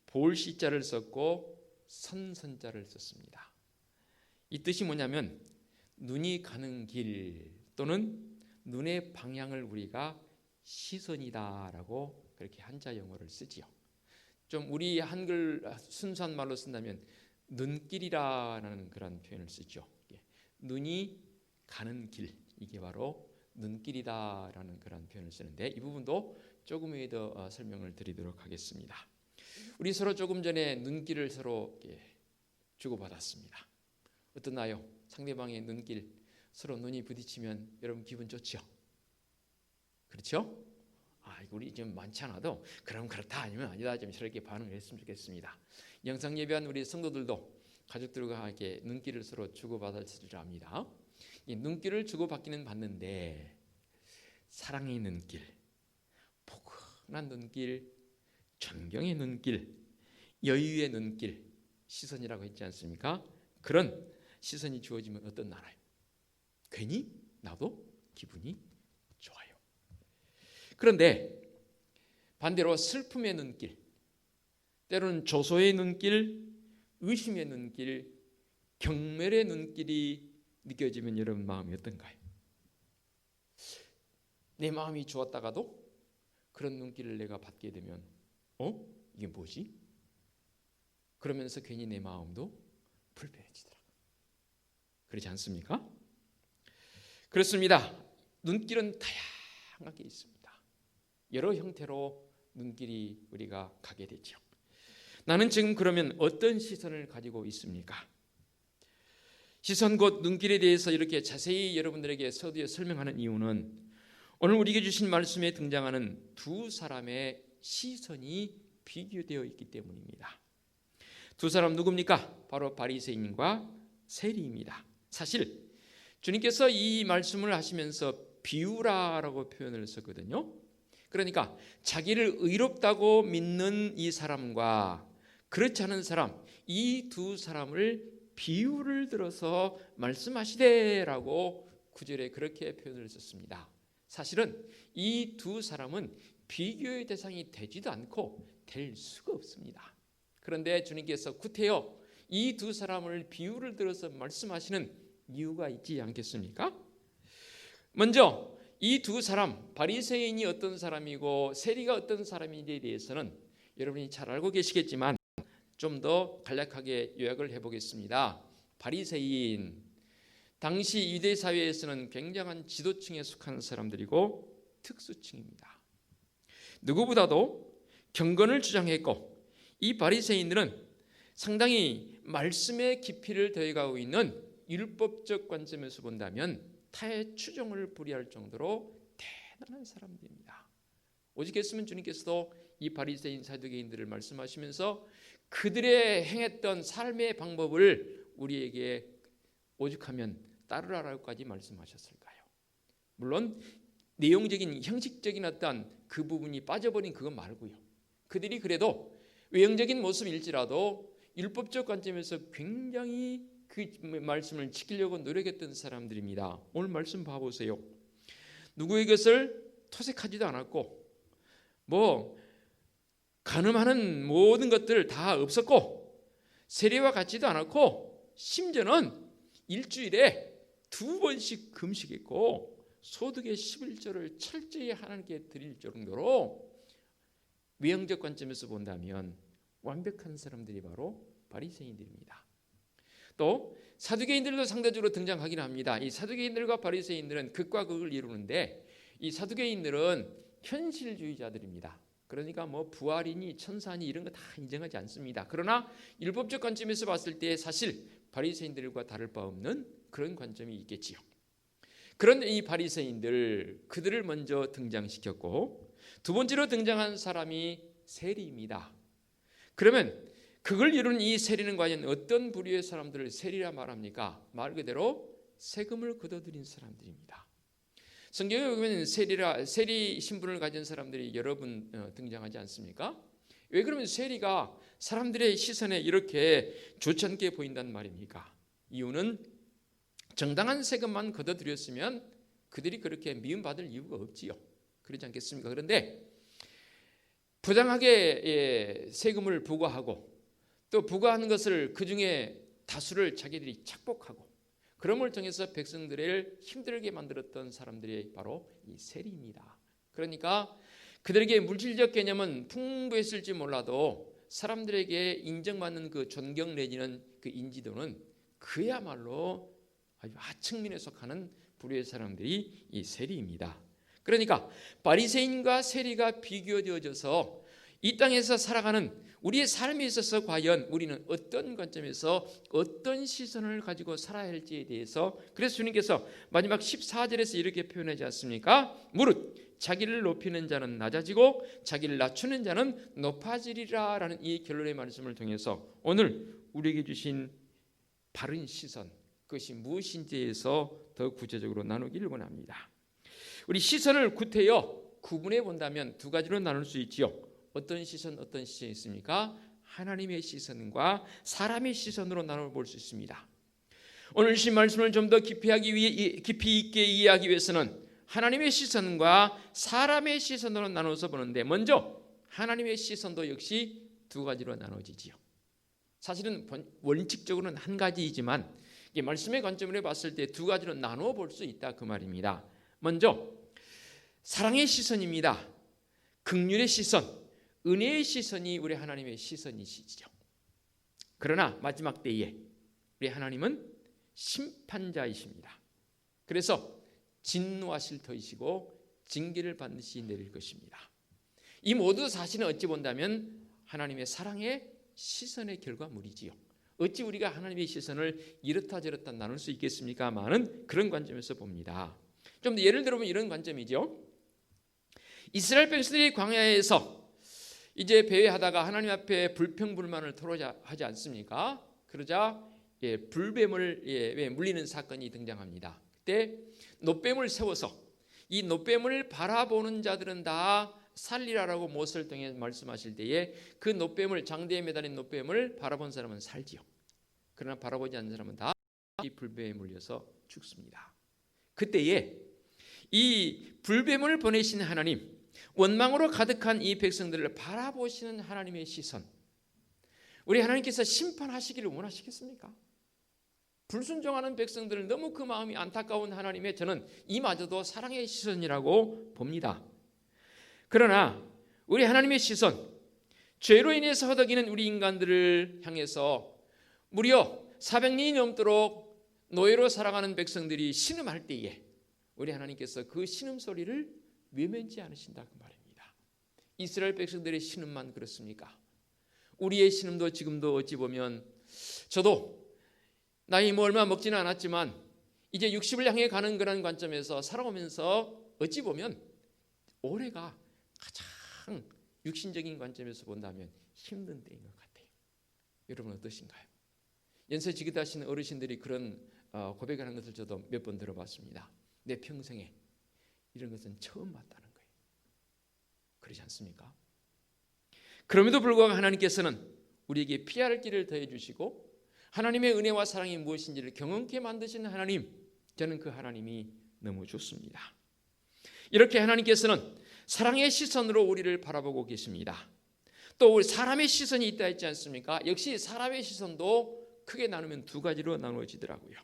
S1: 볼 시자를 썼고 선선자를 썼습니다. 이 뜻이 뭐냐면 눈이 가는 길 또는 눈의 방향을 우리가 시선이다라고 그렇게 한자 영어를 쓰지요. 좀 우리 한글 순수한 말로 쓴다면 눈길이라는 그런 표현을 쓰죠. 눈이 가는 길, 이게 바로 눈길이다라는 그런 표현을 쓰는데 이 부분도 조금 더 설명을 드리도록 하겠습니다. 우리 서로 조금 전에 눈길을 서로 주고받았습니다. 어떠나요? 상대방의 눈길, 서로 눈이 부딪히면 여러분 기분 좋죠? 그렇죠? 우리 좀 많지 않아도 그럼 그렇다 아니면 아니다 좀 이렇게 반응을 했으면 좋겠습니다. 영상 예배한 우리 성도들도 가족들과 함께 눈길을 서로 주고받았으리라 합니다. 이 눈길을 주고받기는 받는데 사랑의 눈길, 포근한 눈길, 존경의 눈길, 여유의 눈길, 시선이라고 했지 않습니까? 그런 시선이 주어지면 어떤 나라요? 괜히 나도 기분이 좋아요. 그런데 반대로 슬픔의 눈길, 때로는 조소의 눈길, 의심의 눈길, 경멸의 눈길이 느껴지면 여러분 마음이 어떤가요? 내 마음이 좋았다가도 그런 눈길을 내가 받게 되면 이게 뭐지? 그러면서 괜히 내 마음도 불편해지더라고요. 그렇지 않습니까? 그렇습니다. 눈길은 다양하게 있습니다. 여러 형태로 눈길이 우리가 가게 되죠. 나는 지금 그러면 어떤 시선을 가지고 있습니까? 시선 곧 눈길에 대해서 이렇게 자세히 여러분들에게 서두에 설명하는 이유는 오늘 우리에게 주신 말씀에 등장하는 두 사람의 시선이 비교되어 있기 때문입니다. 두 사람 누굽니까? 바로 바리새인과 세리입니다. 사실 주님께서 이 말씀을 하시면서 비유라라고 표현을 썼거든요. 그러니까 자기를 의롭다고 믿는 이 사람과 그렇지 않은 사람, 이 두 사람을 비유를 들어서 말씀하시되라고 9절에 그렇게 표현을 썼습니다. 사실은 이 두 사람은 비교의 대상이 되지도 않고 될 수가 없습니다. 그런데 주님께서 구태여 이 두 사람을 비유를 들어서 말씀하시는 이유가 있지 않겠습니까? 먼저 이 두 사람, 바리새인이 어떤 사람이고 세리가 어떤 사람인지에 대해서는 여러분이 잘 알고 계시겠지만 좀 더 간략하게 요약을 해보겠습니다. 바리새인, 당시 유대 사회에서는 굉장한 지도층에 속한 사람들이고 특수층입니다. 누구보다도 경건을 주장했고 이 바리새인들은 상당히 말씀의 깊이를 더해가고 있는 율법적 관점에서 본다면 타의 추종을 불이할 정도로 대단한 사람들입니다. 오직했으면 주님께서도 이 바리새인 사두개인들을 말씀하시면서 그들의 행했던 삶의 방법을 우리에게 오죽하면 따르라라고까지 말씀하셨을까요? 물론 내용적인 형식적인 어떤 그 부분이 빠져버린 그것 말고요. 그들이 그래도 외형적인 모습일지라도 율법적 관점에서 굉장히 그 말씀을 지키려고 노력했던 사람들입니다. 오늘 말씀 봐보세요. 누구의 것을 토색하지도 않았고 간음하는 모든 것들 다 없었고 세리와 같지도 않았고 심지어는 일주일에 2번씩 금식했고 소득의 11조를 철저히 하나님께 드릴 정도로 외형적 관점에서 본다면 완벽한 사람들이 바로 바리새인들입니다. 또 사두개인들도 상대적으로 등장하긴 합니다. 이 사두개인들과 바리새인들은 극과 극을 이루는데 이 사두개인들은 현실주의자들입니다. 그러니까 부활이니 천사니 이런 거 다 인정하지 않습니다. 그러나 율법적 관점에서 봤을 때 사실 바리새인들과 다를 바 없는 그런 관점이 있겠지요. 그런 이 바리새인들, 그들을 먼저 등장시켰고 두 번째로 등장한 사람이 세리입니다. 그러면 그걸 이루는 이 세리는 과연 어떤 부류의 사람들을 세리라 말합니까? 말 그대로 세금을 걷어들인 사람들입니다. 성경에 보면 세리 신분을 가진 사람들이 여러 분 등장하지 않습니까? 왜 그러면 세리가 사람들의 시선에 이렇게 좋지 않게 보인단 말입니까? 이유는 정당한 세금만 걷어들였으면 그들이 그렇게 미움받을 이유가 없지요. 그렇지 않겠습니까? 그런데 부당하게 세금을 부과하고 또 부과하는 것을 그중에 다수를 자기들이 착복하고 그럼을 통해서 백성들을 힘들게 만들었던 사람들이 바로 이 세리입니다. 그러니까 그들에게 물질적 개념은 풍부했을지 몰라도 사람들에게 인정받는 그 존경 내지는 그 인지도는 그야말로 아주 하층민에 속하는 부류의 사람들이 이 세리입니다. 그러니까 바리새인과 세리가 비교되어져서 이 땅에서 살아가는 우리의 삶에 있어서 과연 우리는 어떤 관점에서 어떤 시선을 가지고 살아야 할지에 대해서 그래서 주님께서 마지막 14절에서 이렇게 표현하지 않습니까? 무릇 자기를 높이는 자는 낮아지고 자기를 낮추는 자는 높아지리라 라는 이 결론의 말씀을 통해서 오늘 우리에게 주신 바른 시선 그것이 무엇인지에서 더 구체적으로 나누기를 원합니다. 우리 시선을 구분해 본다면 두 가지로 나눌 수 있지요. 어떤 시선이 있습니까? 하나님의 시선과 사람의 시선으로 나눠볼 수 있습니다. 오늘 주신 말씀을 좀 더 깊이 있게 이해하기 위해서는 하나님의 시선과 사람의 시선으로 나눠서 보는데 먼저 하나님의 시선도 역시 두 가지로 나눠지지요. 사실은 원칙적으로는 한 가지이지만 말씀의 관점으로 봤을 때 두 가지로 나누어 볼 수 있다 그 말입니다. 먼저 사랑의 시선입니다. 긍휼의 시선, 은혜의 시선이 우리 하나님의 시선이시죠. 그러나 마지막 때에 우리 하나님은 심판자이십니다. 그래서 진노하실 터이시고 징계를 반드시 내릴 것입니다. 이 모두 사실은 어찌 본다면 하나님의 사랑의 시선의 결과물이지요. 어찌 우리가 하나님의 시선을 이렇다 저렇다 나눌 수 있겠습니까마는 그런 관점에서 봅니다. 좀 더 예를 들어보면 이런 관점이죠. 이스라엘 백성들이 광야에서 이제 배회하다가 하나님 앞에 불평불만을 토로하지 않습니까? 그러자 불뱀을 물리는 사건이 등장합니다. 그때 놋뱀을 세워서 이 놋뱀을 바라보는 자들은 다 살리라라고 모세를 통해 말씀하실 때에 그 놋뱀을 장대에 매달린 놋뱀을 바라본 사람은 살지요. 그러나 바라보지 않는 사람은 다 이 불뱀에 물려서 죽습니다. 그때에 이 불뱀을 보내신 하나님, 원망으로 가득한 이 백성들을 바라보시는 하나님의 시선, 우리 하나님께서 심판하시기를 원하시겠습니까? 불순종하는 백성들을 너무 그 마음이 안타까운 하나님의 저는 이마저도 사랑의 시선이라고 봅니다. 그러나 우리 하나님의 시선, 죄로 인해서 허덕이는 우리 인간들을 향해서 무려 400년이 넘도록 노예로 살아가는 백성들이 신음할 때에 우리 하나님께서 그 신음소리를 외면치 않으신다 그 말입니다. 이스라엘 백성들의 신음만 그렇습니까? 우리의 신음도 지금도 어찌 보면 저도 나이 얼마 먹지는 않았지만 이제 60을 향해 가는 그런 관점에서 살아오면서 어찌 보면 올해가 가장 육신적인 관점에서 본다면 힘든 때인 것 같아요. 여러분 어떠신가요? 연세 지긋하신 어르신들이 그런 고백하는 것을 저도 몇 번 들어봤습니다. 내 평생에 이런 것은 처음 봤다는 거예요. 그렇지 않습니까? 그럼에도 불구하고 하나님께서는 우리에게 피할 길을 더해 주시고 하나님의 은혜와 사랑이 무엇인지를 경험케 만드시는 하나님, 저는 그 하나님이 너무 좋습니다. 이렇게 하나님께서는 사랑의 시선으로 우리를 바라보고 계십니다. 또 우리 사람의 시선이 있다 했지 않습니까? 역시 사람의 시선도 크게 나누면 두 가지로 나누어지더라고요.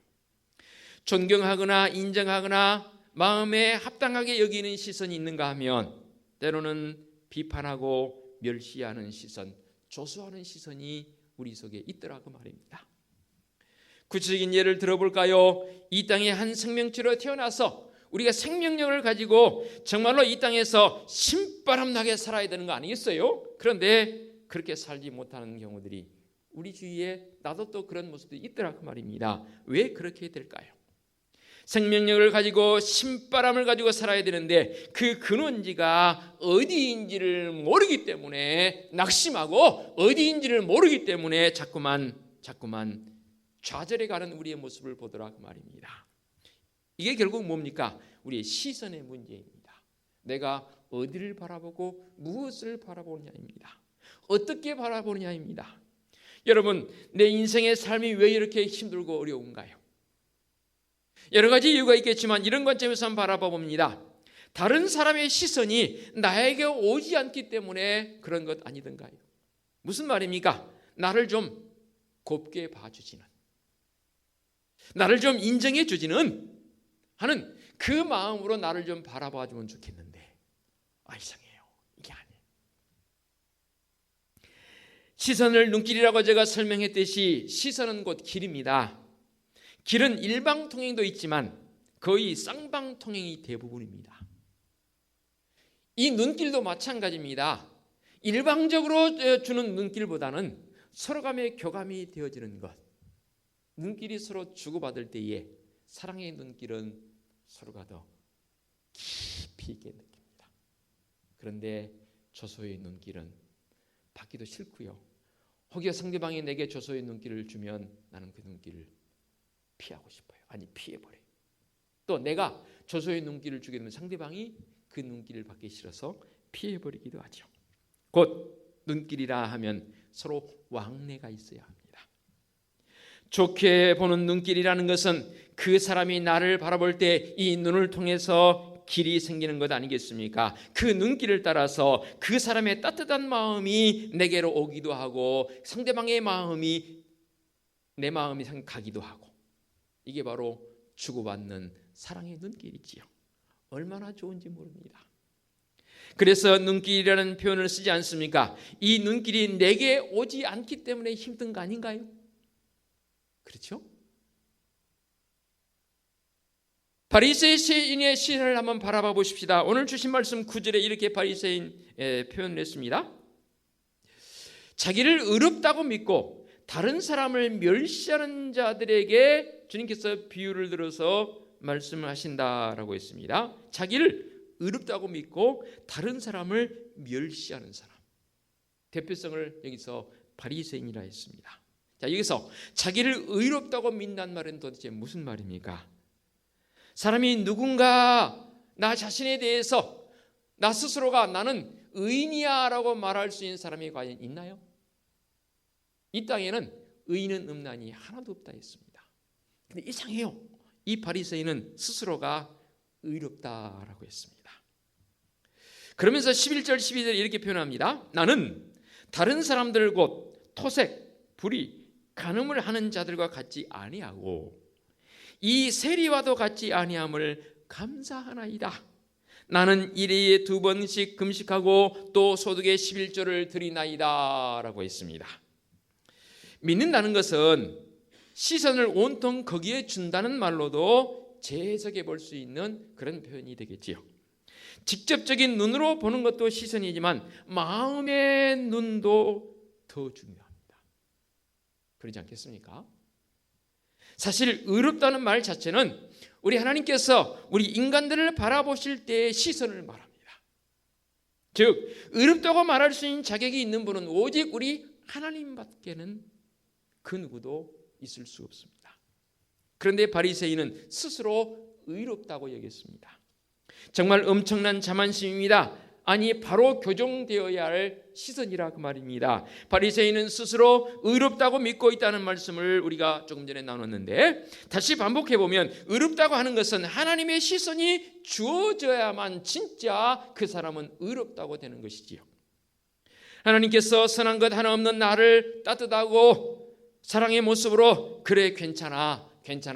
S1: 존경하거나 인정하거나 마음에 합당하게 여기는 시선이 있는가 하면 때로는 비판하고 멸시하는 시선, 조소하는 시선이 우리 속에 있더라고 말입니다. 구체적인 예를 들어볼까요? 이 땅에 한 생명체로 태어나서 우리가 생명력을 가지고 정말로 이 땅에서 신바람나게 살아야 되는 거 아니겠어요? 그런데 그렇게 살지 못하는 경우들이 우리 주위에 나도 또 그런 모습들이 있더라고 말입니다. 왜 그렇게 될까요? 생명력을 가지고 신바람을 가지고 살아야 되는데 그 근원지가 어디인지를 모르기 때문에 낙심하고 어디인지를 모르기 때문에 자꾸만 좌절해가는 우리의 모습을 보더라고 말입니다. 이게 결국 뭡니까? 우리의 시선의 문제입니다. 내가 어디를 바라보고 무엇을 바라보느냐입니다. 어떻게 바라보느냐입니다. 여러분, 내 인생의 삶이 왜 이렇게 힘들고 어려운가요? 여러 가지 이유가 있겠지만 이런 관점에서 한번 바라봐 봅니다. 다른 사람의 시선이 나에게 오지 않기 때문에 그런 것 아니던가요? 무슨 말입니까? 나를 좀 곱게 봐주지는, 나를 좀 인정해 주지는 하는 그 마음으로 나를 좀 바라봐 주면 좋겠는데 이상해요. 이게 아니에요. 시선을 눈길이라고 제가 설명했듯이 시선은 곧 길입니다. 길은 일방통행도 있지만 거의 쌍방통행이 대부분입니다. 이 눈길도 마찬가지입니다. 일방적으로 주는 눈길보다는 서로 간에 교감이 되어지는 것, 눈길이 서로 주고받을 때에 사랑의 눈길은 서로가 더 깊이 있게 느낍니다. 그런데 조소의 눈길은 받기도 싫고요, 혹여 상대방이 내게 조소의 눈길을 주면 나는 그 눈길을 피하고 싶어요. 아니, 피해버려요. 또 내가 조소의 눈길을 주게 되면 상대방이 그 눈길을 받기 싫어서 피해버리기도 하죠. 곧 눈길이라 하면 서로 왕래가 있어야 합니다. 좋게 보는 눈길이라는 것은 그 사람이 나를 바라볼 때 이 눈을 통해서 길이 생기는 것 아니겠습니까? 그 눈길을 따라서 그 사람의 따뜻한 마음이 내게로 오기도 하고 상대방의 마음이 내 마음이 가기도 하고, 이게 바로 주고받는 사랑의 눈길이지요. 얼마나 좋은지 모릅니다. 그래서 눈길이라는 표현을 쓰지 않습니까? 이 눈길이 내게 오지 않기 때문에 힘든 거 아닌가요? 그렇죠? 바리새인 시인의 시를 한번 바라봐 보십시다. 오늘 주신 말씀 9절에 이렇게 바리새인 표현을 했습니다. 자기를 의롭다고 믿고 다른 사람을 멸시하는 자들에게 주님께서 비유를 들어서 말씀을 하신다라고 했습니다. 자기를 의롭다고 믿고 다른 사람을 멸시하는 사람, 대표성을 여기서 바리새인이라 했습니다. 자, 여기서 자기를 의롭다고 믿는 말은 도대체 무슨 말입니까? 사람이 누군가 나 자신에 대해서 나 스스로가 나는 의인이야 라고 말할 수 있는 사람이 과연 있나요? 이 땅에는 의인은 없나니 하나도 없다 했습니다. 근데 이상해요. 이 바리새인은 스스로가 의롭다라고 했습니다. 그러면서 11절 12절 이렇게 표현합니다. 나는 다른 사람들 곧 토색, 불의, 간음을 하는 자들과 같지 아니하고 이 세리와도 같지 아니함을 감사하나이다. 나는 일회에 2번씩 금식하고 또 소득의 11조를 드리나이다 라고 했습니다. 믿는다는 것은 시선을 온통 거기에 준다는 말로도 재해석해 볼 수 있는 그런 표현이 되겠지요. 직접적인 눈으로 보는 것도 시선이지만 마음의 눈도 더 중요합니다. 그러지 않겠습니까? 사실 의롭다는 말 자체는 우리 하나님께서 우리 인간들을 바라보실 때의 시선을 말합니다. 즉 의롭다고 말할 수 있는 자격이 있는 분은 오직 우리 하나님밖에는 그 누구도 있을 수 없습니다. 그런데 바리새인은 스스로 의롭다고 여겼습니다. 정말 엄청난 자만심입니다. 아니 바로 교정되어야 할 시선이라 그 말입니다. 바리새인은 스스로 의롭다고 믿고 있다는 말씀을 우리가 조금 전에 나눴는데, 다시 반복해보면 의롭다고 하는 것은 하나님의 시선이 주어져야만 진짜 그 사람은 의롭다고 되는 것이지요. 하나님께서 선한 것 하나 없는 나를 따뜻하고 사랑의 모습으로 그래 괜찮아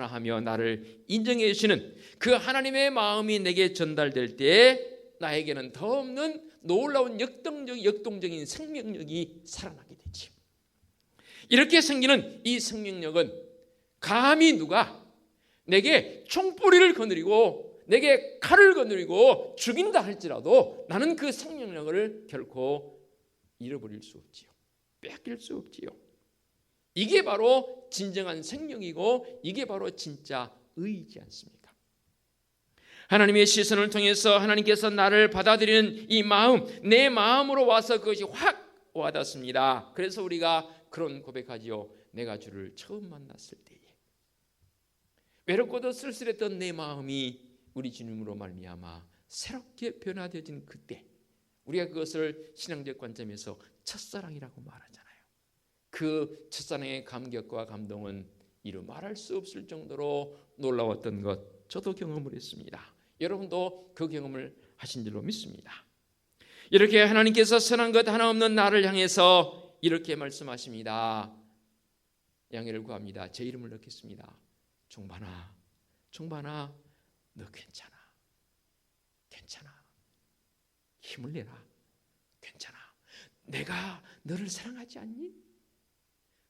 S1: 하며 나를 인정해 주시는 그 하나님의 마음이 내게 전달될 때 나에게는 더 없는 놀라운 역동적인 생명력이 살아나게 되지. 이렇게 생기는 이 생명력은 감히 누가 내게 총뿌리를 거느리고 내게 칼을 거느리고 죽인다 할지라도 나는 그 생명력을 결코 잃어버릴 수 없지요. 빼앗길 수 없지요. 이게 바로 진정한 생명이고 이게 바로 진짜 의이지 않습니까? 하나님의 시선을 통해서 하나님께서 나를 받아들이는 이 마음, 내 마음으로 와서 그것이 확 와닿습니다. 그래서 우리가 그런 고백하지요. 내가 주를 처음 만났을 때에 외롭고도 쓸쓸했던 내 마음이 우리 주님으로 말미암아 새롭게 변화되어진 그때 우리가 그것을 신앙적 관점에서 첫사랑이라고 말하잖아요. 그 첫사랑의 감격과 감동은 이루 말할 수 없을 정도로 놀라웠던 것 저도 경험을 했습니다. 여러분도 그 경험을 하신 줄로 믿습니다. 이렇게 하나님께서 선한 것 하나 없는 나를 향해서 이렇게 말씀하십니다. 양해를 구합니다. 제 이름을 넣겠습니다. 종반아, 종반아, 너 괜찮아. 괜찮아. 힘을 내라. 괜찮아. 내가 너를 사랑하지 않니?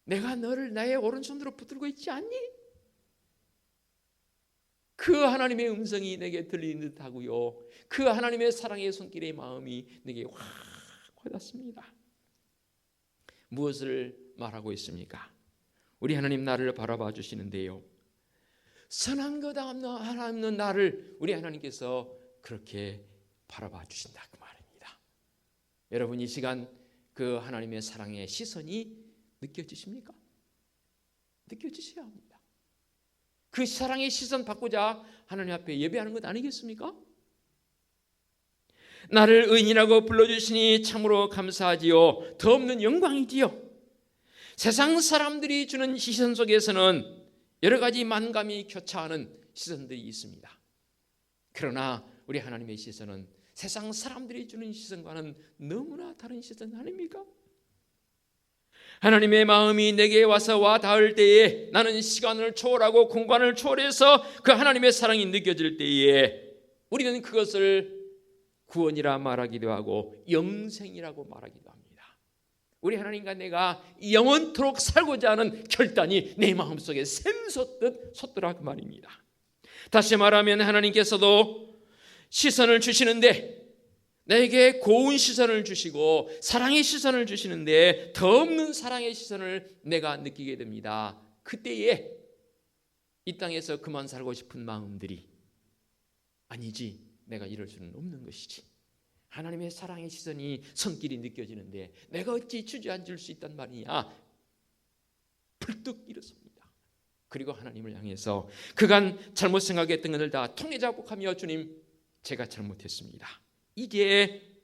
S1: 내가 너를 나의 오른손으로 붙들고 있지 않니? 그 하나님의 음성이 내게 들리는 듯하고요, 그 하나님의 사랑의 손길의 마음이 내게 확 와닿습니다. 무엇을 말하고 있습니까? 우리 하나님 나를 바라봐 주시는데요, 선한 것 하나 없는 나를 우리 하나님께서 그렇게 바라봐 주신다 그 말입니다. 여러분, 이 시간 그 하나님의 사랑의 시선이 느껴지십니까? 느껴지셔야 합니다. 그 사랑의 시선 받고자 하나님 앞에 예배하는 것 아니겠습니까? 나를 의인이라고 불러주시니 참으로 감사하지요. 더 없는 영광이지요. 세상 사람들이 주는 시선 속에서는 여러 가지 만감이 교차하는 시선들이 있습니다. 그러나 우리 하나님의 시선은 세상 사람들이 주는 시선과는 너무나 다른 시선 아닙니까? 하나님의 마음이 내게 와서 와 닿을 때에 나는 시간을 초월하고 공간을 초월해서 그 하나님의 사랑이 느껴질 때에 우리는 그것을 구원이라 말하기도 하고 영생이라고 말하기도 합니다. 우리 하나님과 내가 영원토록 살고자 하는 결단이 내 마음속에 샘솟듯 솟더라 그 말입니다. 다시 말하면 하나님께서도 시선을 주시는데, 내게 고운 시선을 주시고 사랑의 시선을 주시는데 더 없는 사랑의 시선을 내가 느끼게 됩니다. 그때에 이 땅에서 그만 살고 싶은 마음들이 아니지, 내가 이럴 수는 없는 것이지, 하나님의 사랑의 시선이 손길이 느껴지는데 내가 어찌 주저앉을 수 있단 말이냐, 불뚝 일어섭니다. 그리고 하나님을 향해서 그간 잘못 생각했던 것을 다 통회자복하며, 주님, 제가 잘못했습니다.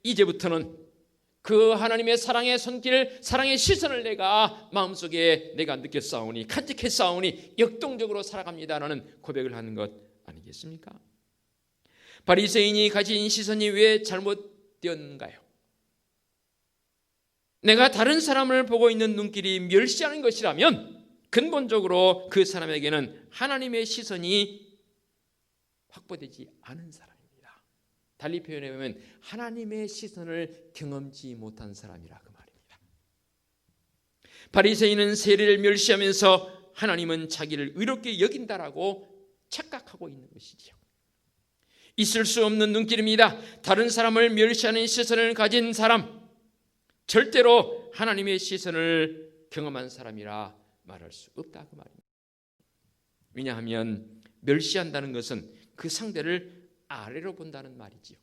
S1: 이제부터는 그 하나님의 사랑의 손길, 사랑의 시선을 내가 마음속에 내가 느꼈사오니, 간직했사오니 역동적으로 살아갑니다라는 고백을 하는 것 아니겠습니까? 바리새인이 가진 시선이 왜 잘못되었는가요? 내가 다른 사람을 보고 있는 눈길이 멸시하는 것이라면 근본적으로 그 사람에게는 하나님의 시선이 확보되지 않은 사람입니다. 달리 표현해 보면 하나님의 시선을 경험지 못한 사람이라 그 말입니다. 바리새인은 세례를 멸시하면서 하나님은 자기를 의롭게 여긴다라고 착각하고 있는 것이죠. 있을 수 없는 눈길입니다. 다른 사람을 멸시하는 시선을 가진 사람, 절대로 하나님의 시선을 경험한 사람이라 말할 수 없다 그 말입니다. 왜냐하면 멸시한다는 것은 그 상대를 아래로 본다는 말이지요.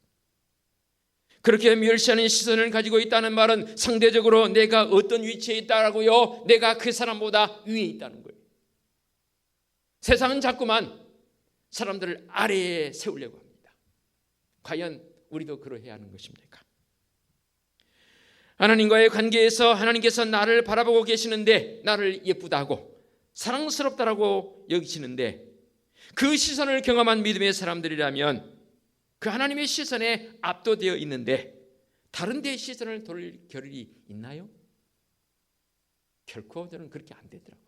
S1: 그렇게 멸시하는 시선을 가지고 있다는 말은 상대적으로 내가 어떤 위치에 있다라고요, 내가 그 사람보다 위에 있다는 거예요. 세상은 자꾸만 사람들을 아래에 세우려고 합니다. 과연 우리도 그러해야 하는 것입니까? 하나님과의 관계에서 하나님께서 나를 바라보고 계시는데, 나를 예쁘다고 사랑스럽다라고 여기시는데, 그 시선을 경험한 믿음의 사람들이라면 그 하나님의 시선에 압도되어 있는데 다른 데의 시선을 돌릴 겨를이 있나요? 결코 저는 그렇게 안 되더라고요.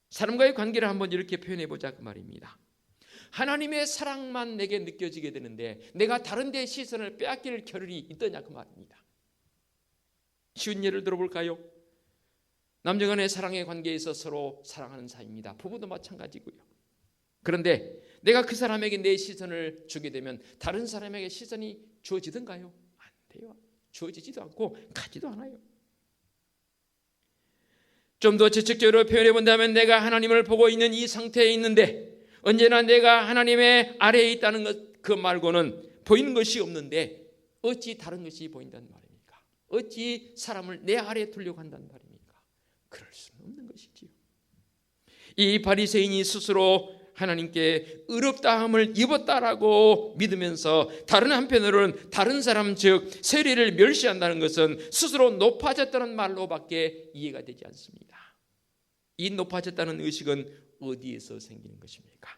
S1: 사람과의 관계를 한번 이렇게 표현해 보자 그 말입니다. 하나님의 사랑만 내게 느껴지게 되는데 내가 다른 데의 시선을 빼앗길 겨를이 있더냐 그 말입니다. 쉬운 예를 들어볼까요? 남녀간의 사랑의 관계에서 서로 사랑하는 사이입니다. 부부도 마찬가지고요. 그런데 내가 그 사람에게 내 시선을 주게 되면 다른 사람에게 시선이 주어지던가요? 안 돼요. 주어지지도 않고 가지도 않아요. 좀 더 지적적으로 표현해 본다면, 내가 하나님을 보고 있는 이 상태에 있는데 언제나 내가 하나님의 아래에 있다는 것, 그 말고는 보이는 것이 없는데 어찌 다른 것이 보인단 말입니까? 어찌 사람을 내 아래에 두려고 한단 말입니까? 그럴 수는 없는 것이지요. 이 바리새인이 스스로 하나님께 의롭다함을 입었다라고 믿으면서 다른 한편으로는 다른 사람, 즉 세리를 멸시한다는 것은 스스로 높아졌다는 말로밖에 이해가 되지 않습니다. 이 높아졌다는 의식은 어디에서 생기는 것입니까?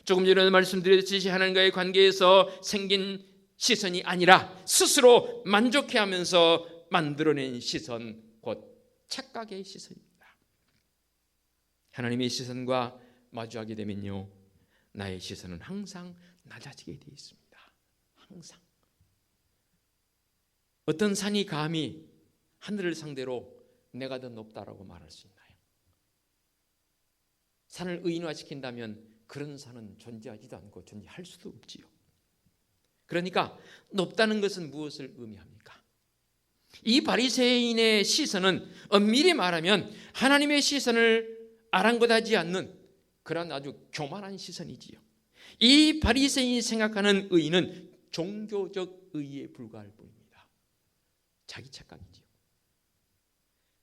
S1: 조금 전에 말씀드렸듯이 하나님과의 관계에서 생긴 시선이 아니라 스스로 만족해하면서 만들어낸 시선, 곧 착각의 시선입니다. 하나님의 시선과 마주하게 되면요, 나의 시선은 항상 낮아지게 되어 있습니다. 항상. 어떤 산이 감히 하늘을 상대로 내가 더 높다라고 말할 수 있나요? 산을 의인화시킨다면 그런 산은 존재하지도 않고 존재할 수도 없지요. 그러니까 높다는 것은 무엇을 의미합니까? 이 바리새인의 시선은 엄밀히 말하면 하나님의 시선을 아랑곳하지 않는 그런 아주 교만한 시선이지요. 이 바리새인이 생각하는 의의는 종교적 의의에 불과할 뿐입니다. 자기 착각이지요.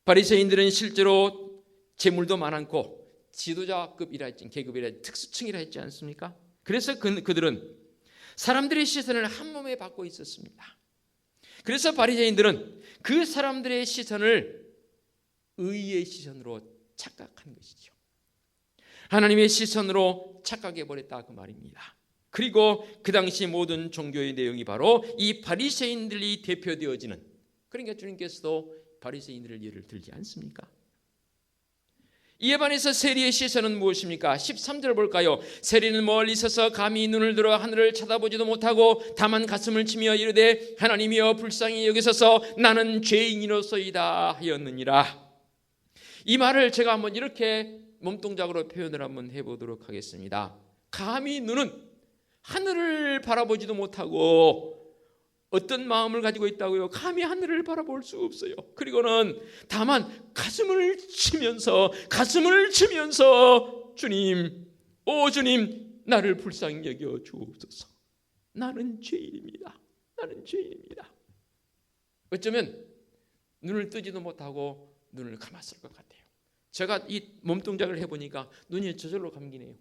S1: 바리새인들은 실제로 재물도 많았고 지도자급이라 했지, 계급이라 했지, 특수층이라 했지 않습니까? 그래서 그들은 사람들의 시선을 한 몸에 받고 있었습니다. 그래서 바리새인들은 그 사람들의 시선을 의의 시선으로 착각한 것이죠. 하나님의 시선으로 착각해 버렸다 그 말입니다. 그리고 그 당시 모든 종교의 내용이 바로 이 바리새인들이 대표되어지는, 그러니까 주님께서도 바리새인들을 예를 들지 않습니까? 이에 반해서 세리의 시선은 무엇입니까? 13절 볼까요? 세리는 멀리 서서 감히 눈을 들어 하늘을 쳐다보지도 못하고 다만 가슴을 치며 이르되 하나님이여 불쌍히 여기소서 나는 죄인이로소이다 하였느니라. 이 말을 제가 한번 이렇게 몸동작으로 표현을 한번 해보도록 하겠습니다. 감히 눈은 하늘을 바라보지도 못하고 어떤 마음을 가지고 있다고요? 감히 하늘을 바라볼 수 없어요. 그리고는 다만 가슴을 치면서 주님, 오 주님, 나를 불쌍히 여겨 주옵소서. 나는 죄인입니다. 나는 죄인입니다. 어쩌면 눈을 뜨지도 못하고 눈을 감았을 것 같아요. 제가 이 몸동작을 해보니까 눈이 저절로 감기네요.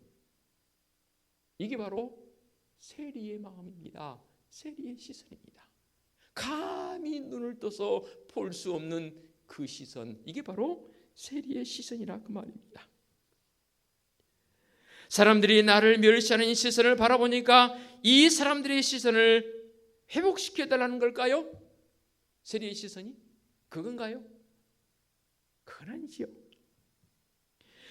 S1: 이게 바로 세리의 마음입니다. 세리의 시선입니다. 감히 눈을 떠서 볼 수 없는 그 시선, 이게 바로 세리의 시선이라 그 말입니다. 사람들이 나를 멸시하는 시선을 바라보니까 이 사람들의 시선을 회복시켜달라는 걸까요? 세리의 시선이? 그건가요? 그건 아니지요.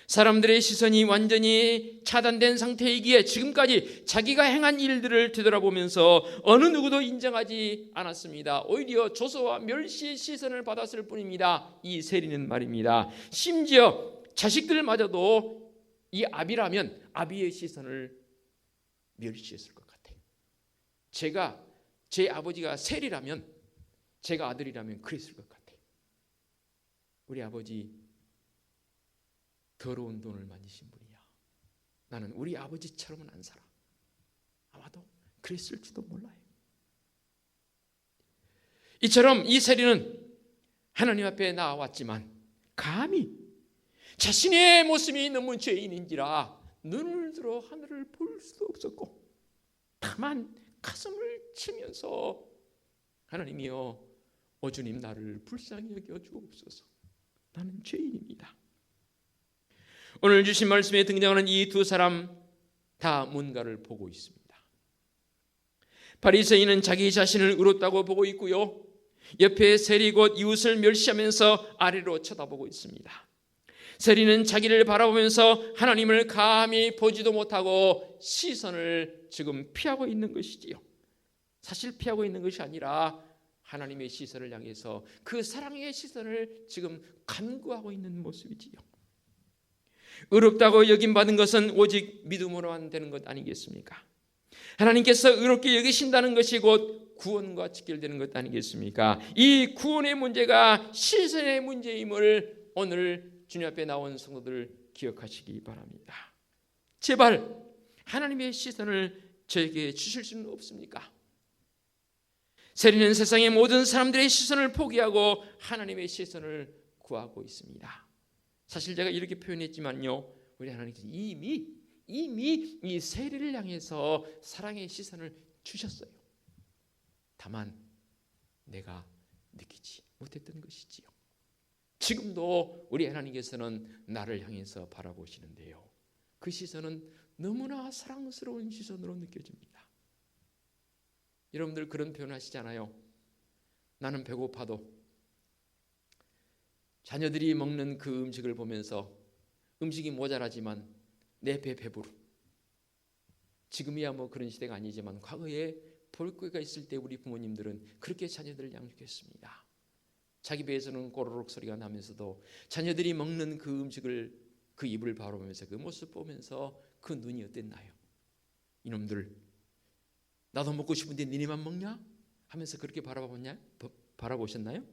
S1: 사람들의 시선이 완전히 차단된 상태이기에 지금까지 자기가 행한 일들을 되돌아보면서 어느 누구도 인정하지 않았습니다. 오히려 조소와 멸시의 시선을 받았을 뿐입니다. 이 세리는 말입니다. 심지어 자식들마저도 이 아비라면 아비의 시선을 멸시했을 것 같아요. 제 아버지가 세리라면, 제가 아들이라면 그랬을 것 같아요. 우리 아버지 더러운 돈을 만지신 분이야. 나는 우리 아버지처럼은 안 살아. 아마도 그랬을지도 몰라요. 이처럼 이 세리는 하나님 앞에 나왔지만 감히 자신의 모습이 너무 죄인인지라 눈을 들어 하늘을 볼 수 없었고 다만 가슴을 치면서 하나님이여, 오 주님, 나를 불쌍히 여겨 주옵소서. 나는 죄인입니다. 오늘 주신 말씀에 등장하는 이 두 사람 다 뭔가를 보고 있습니다. 바리새인은 자기 자신을 의롭다고 보고 있고요, 옆에 세리 곧 이웃을 멸시하면서 아래로 쳐다보고 있습니다. 세리는 자기를 바라보면서 하나님을 감히 보지도 못하고 시선을 지금 피하고 있는 것이지요. 사실 피하고 있는 것이 아니라 하나님의 시선을 향해서 그 사랑의 시선을 지금 간구하고 있는 모습이지요. 의롭다고 여김받은 것은 오직 믿음으로만 되는 것 아니겠습니까? 하나님께서 의롭게 여기신다는 것이 곧 구원과 직결되는 것 아니겠습니까? 이 구원의 문제가 시선의 문제임을 오늘 주님 앞에 나온 성도들 기억하시기 바랍니다. 제발 하나님의 시선을 저에게 주실 수는 없습니까? 세리는 세상의 모든 사람들의 시선을 포기하고 하나님의 시선을 구하고 있습니다. 사실 제가 이렇게 표현했지만요, 우리 하나님께서 이미 이 세리를 향해서 사랑의 시선을 주셨어요. 다만 내가 느끼지 못했던 것이지요. 지금도 우리 하나님께서는 나를 향해서 바라보시는데요, 그 시선은 너무나 사랑스러운 시선으로 느껴집니다. 여러분들 그런 표현 하시잖아요. 나는 배고파도 자녀들이 먹는 그 음식을 보면서 음식이 모자라지만 내 배 배부르. 지금이야 뭐 그런 시대가 아니지만 과거에 볼거리가 있을 때 우리 부모님들은 그렇게 자녀들을 양육했습니다. 자기 배에서는 꼬르륵 소리가 나면서도 자녀들이 먹는 그 음식을, 그 입을 바라보면서 그 모습 보면서 그 눈이 어땠나요? 이놈들 나도 먹고 싶은데 니네만 먹냐? 하면서 그렇게 바라보셨나요? 아니에요.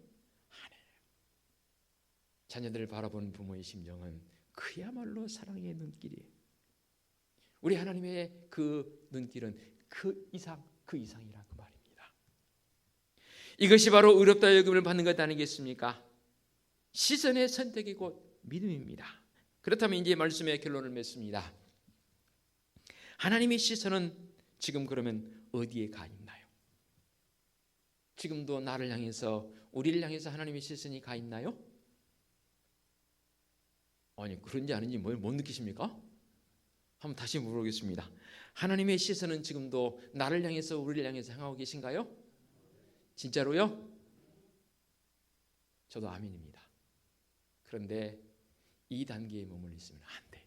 S1: 자녀들을 바라보는 부모의 심정은 그야말로 사랑의 눈길이에요. 우리 하나님의 그 눈길은 그 이상이라 그 말입니다. 이것이 바로 의롭다 여김을 받는 것 아니겠습니까? 시선의 선택이 곧 믿음입니다. 그렇다면 이제 말씀의 결론을 맺습니다. 하나님의 시선은 지금 그러면 어디에 가 있나요? 지금도 나를 향해서, 우리를 향해서 하나님의 시선이 가 있나요? 아니, 그런지 아닌지 못 느끼십니까? 한번 다시 물어보겠습니다. 하나님의 시선은 지금도 나를 향해서, 우리를 향해서 향하고 계신가요? 진짜로요? 저도 아멘입니다. 그런데 이 단계에 머물러 있으면 안 돼요.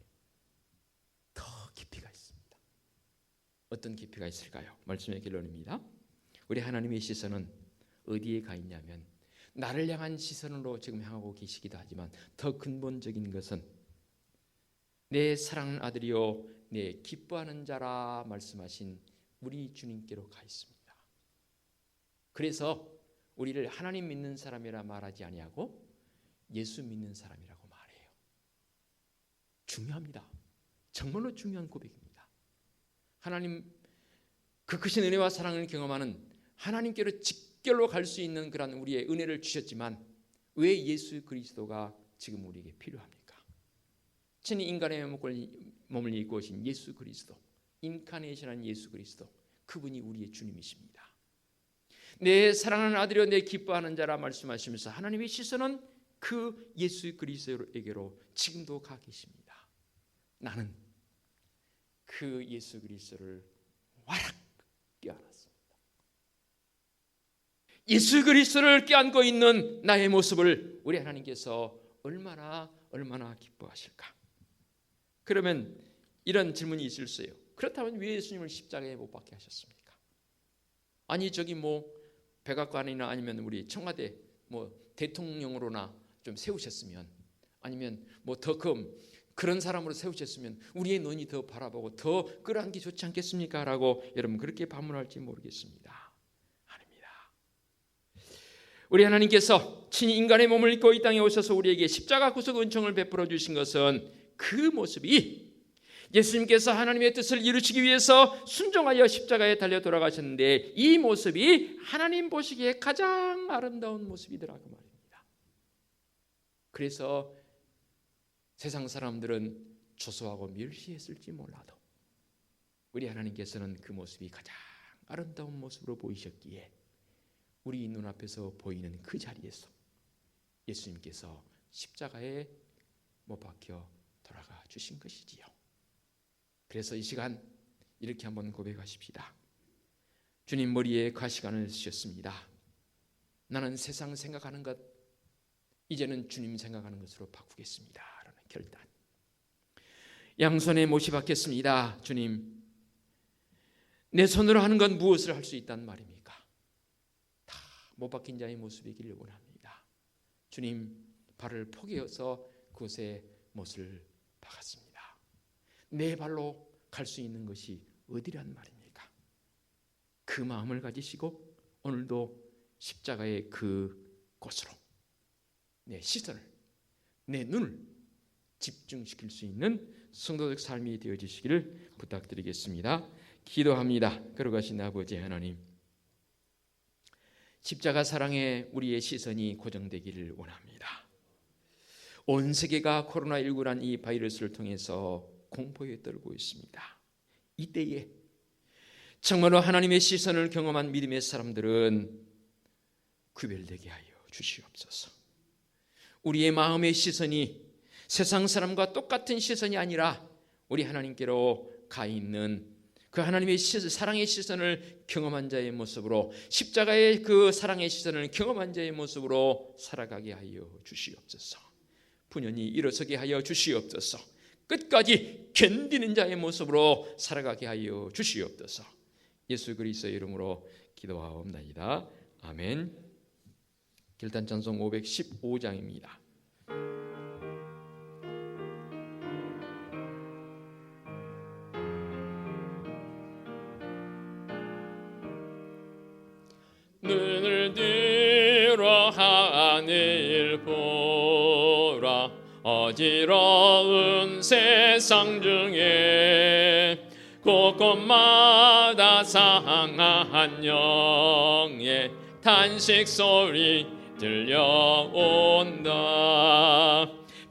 S1: 더 깊이가 있습니다. 어떤 깊이가 있을까요? 말씀의 결론입니다. 우리 하나님의 시선은 어디에 가 있냐면 나를 향한 시선으로 지금 향하고 계시기도 하지만 더 근본적인 것은 내 사랑하는 아들이요 내 기뻐하는 자라 말씀하신 우리 주님께로 가 있습니다. 그래서 우리를 하나님 믿는 사람이라 말하지 아니하고 예수 믿는 사람이라고 말해요. 중요합니다. 정말로 중요한 고백입니다. 하나님 그 크신 은혜와 사랑을 경험하는 하나님께로 직결로 갈 수 있는 그런 우리의 은혜를 주셨지만 왜 예수 그리스도가 지금 우리에게 필요합니까? 친히 인간의 몸을 입고 오신 예수 그리스도, 인카네이션한 예수 그리스도, 그분이 우리의 주님이십니다. 내 사랑하는 아들이여 내 기뻐하는 자라 말씀하시면서 하나님의 시선은 그 예수 그리스도에게로 지금도 가 계십니다. 나는 그 예수 그리스도를 와락 껴안았습니다. 예수 그리스도를 껴안고 있는 나의 모습을 우리 하나님께서 얼마나 기뻐하실까? 그러면 이런 질문이 있을 수 있어요. 그렇다면 왜 예수님을 십자가에 못 박게 하셨습니까? 아니 저기 뭐 백악관이나 아니면 우리 청와대 뭐 대통령으로나 좀 세우셨으면, 아니면 뭐 더 그런 사람으로 세우셨으면 우리의 눈이 더 바라보고 더 끌어안기 좋지 않겠습니까? 라고 여러분 그렇게 반문할지 모르겠습니다. 아닙니다. 우리 하나님께서 친히 인간의 몸을 입고 이 땅에 오셔서 우리에게 십자가 구속 은총을 베풀어 주신 것은 그 모습이 예수님께서 하나님의 뜻을 이루시기 위해서 순종하여 십자가에 달려 돌아가셨는데 이 모습이 하나님 보시기에 가장 아름다운 모습이더라고 말입니다. 그래서 세상 사람들은 조소하고 멸시했을지 몰라도 우리 하나님께서는 그 모습이 가장 아름다운 모습으로 보이셨기에 우리 눈앞에서 보이는 그 자리에서 예수님께서 십자가에 못 박혀 돌아가 주신 것이지요. 그래서 이 시간 이렇게 한번 고백하십시다. 주님 머리에 가시관을 쓰셨습니다. 나는 세상 생각하는 것 이제는 주님 생각하는 것으로 바꾸겠습니다. 라는 결단. 양손에 못이 박겠습니다. 주님, 내 손으로 하는 건 무엇을 할 수 있단 말입니까? 다 못 박힌 자의 모습이기를 원합니다. 주님, 발을 포개어서 그곳에 못을 박았습니다. 내 발로 갈 수 있는 것이 어디란 말입니까? 그 마음을 가지시고 오늘도 십자가의 그 곳으로 내 시선을, 내 눈을 집중시킬 수 있는 성도적 삶이 되어지시기를 부탁드리겠습니다. 기도합니다. 걸어가신 아버지 하나님, 십자가 사랑에 우리의 시선이 고정되기를 원합니다. 온 세계가 코로나19란 이 바이러스를 통해서 공포에 떨고 있습니다. 이때에 정말로 하나님의 시선을 경험한 믿음의 사람들은 구별되게 하여 주시옵소서. 우리의 마음의 시선이 세상 사람과 똑같은 시선이 아니라 우리 하나님께로 가 있는 그 하나님의 사랑의 시선을 경험한 자의 모습으로, 십자가의 그 사랑의 시선을 경험한 자의 모습으로 살아가게 하여 주시옵소서. 분연히 일어서게 하여 주시옵소서. 끝까지 견디는 자의 모습으로 살아가게 하여 주시옵소서. 예수 그리스도의 이름으로 기도하옵나이다. 아멘. 길단찬송 515장입니다.
S3: 눈을 들어 하늘 보라. 어지러운 세상 중에 곳곳마다 상한 영의 탄식 소리 들려온다.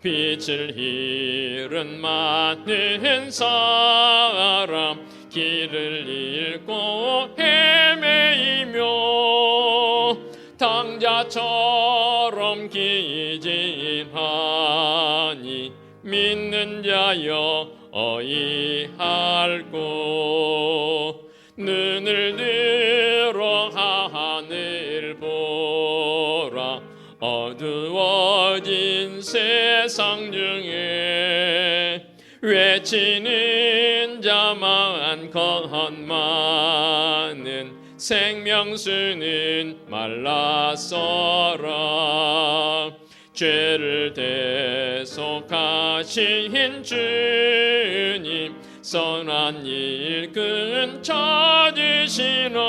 S3: 빛을 잃은 많은 사람, 길을 잃고 헤매이며 당자처럼 기진하니 믿는 자여 어이할꼬. 눈을 들어 하늘 보라. 어두워진 세상 중에 외치는 자만 건많은 생명수는 말랐어라. 죄를 대속하신 주님, 선한 일꾼 찾으시나.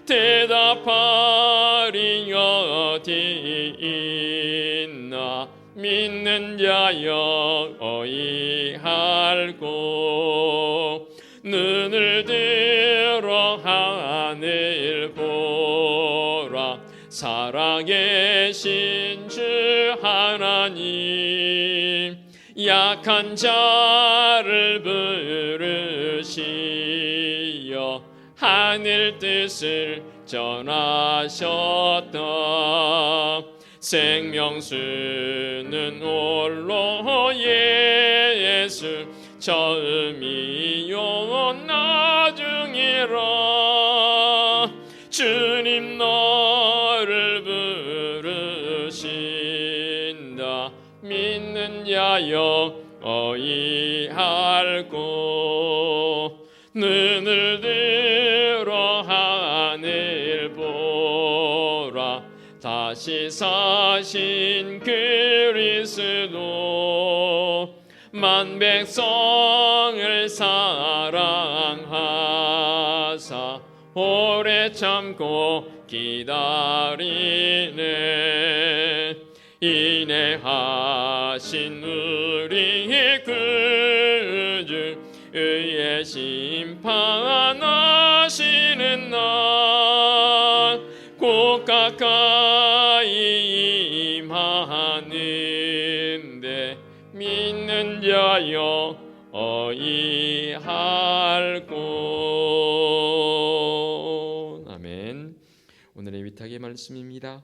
S3: 대답하리 어디 있나. 믿는 자여 어이할꼬. 눈을 들어 하늘 보라. 살아계신 주 하나님, 약한 자를 부르시어 하늘 뜻을 전하셨다. 생명수는 홀로 예수, 처음이요 나중이라. 주님 너를 부르신다. 믿는 자여 어이할꼬. 눈을 들어 하늘 보라. 다시 사신 그리스도, 만 백성을 사랑하사 오래 참고 기다리네. 인내하신 우리 구주, 의의 심판하시는 날 곧 가까이 임하는데 믿는 자여 어이할꼬.
S1: 아멘. 오늘의 위탁의 말씀입니다.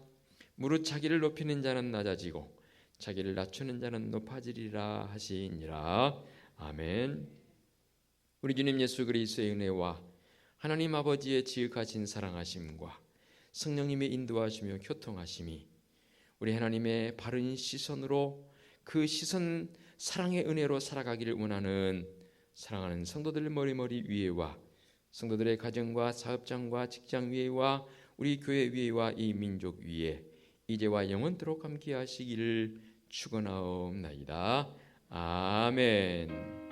S1: 무릇 자기를 높이는 자는 낮아지고 자기를 낮추는 자는 높아지리라 하시니라. 아멘. 우리 주님 예수 그리스도의 은혜와 하나님 아버지의 지극하신 사랑하심과 성령님의 인도하시며 교통하심이 우리 하나님의 바른 시선으로, 그 시선 사랑의 은혜로 살아가기를 원하는 사랑하는 성도들 머리머리 위에와 성도들의 가정과 사업장과 직장 위에와 우리 교회 위에와 이 민족 위에 이제와 영원토록 함께 하시기를 축원하옵나이다. 아멘.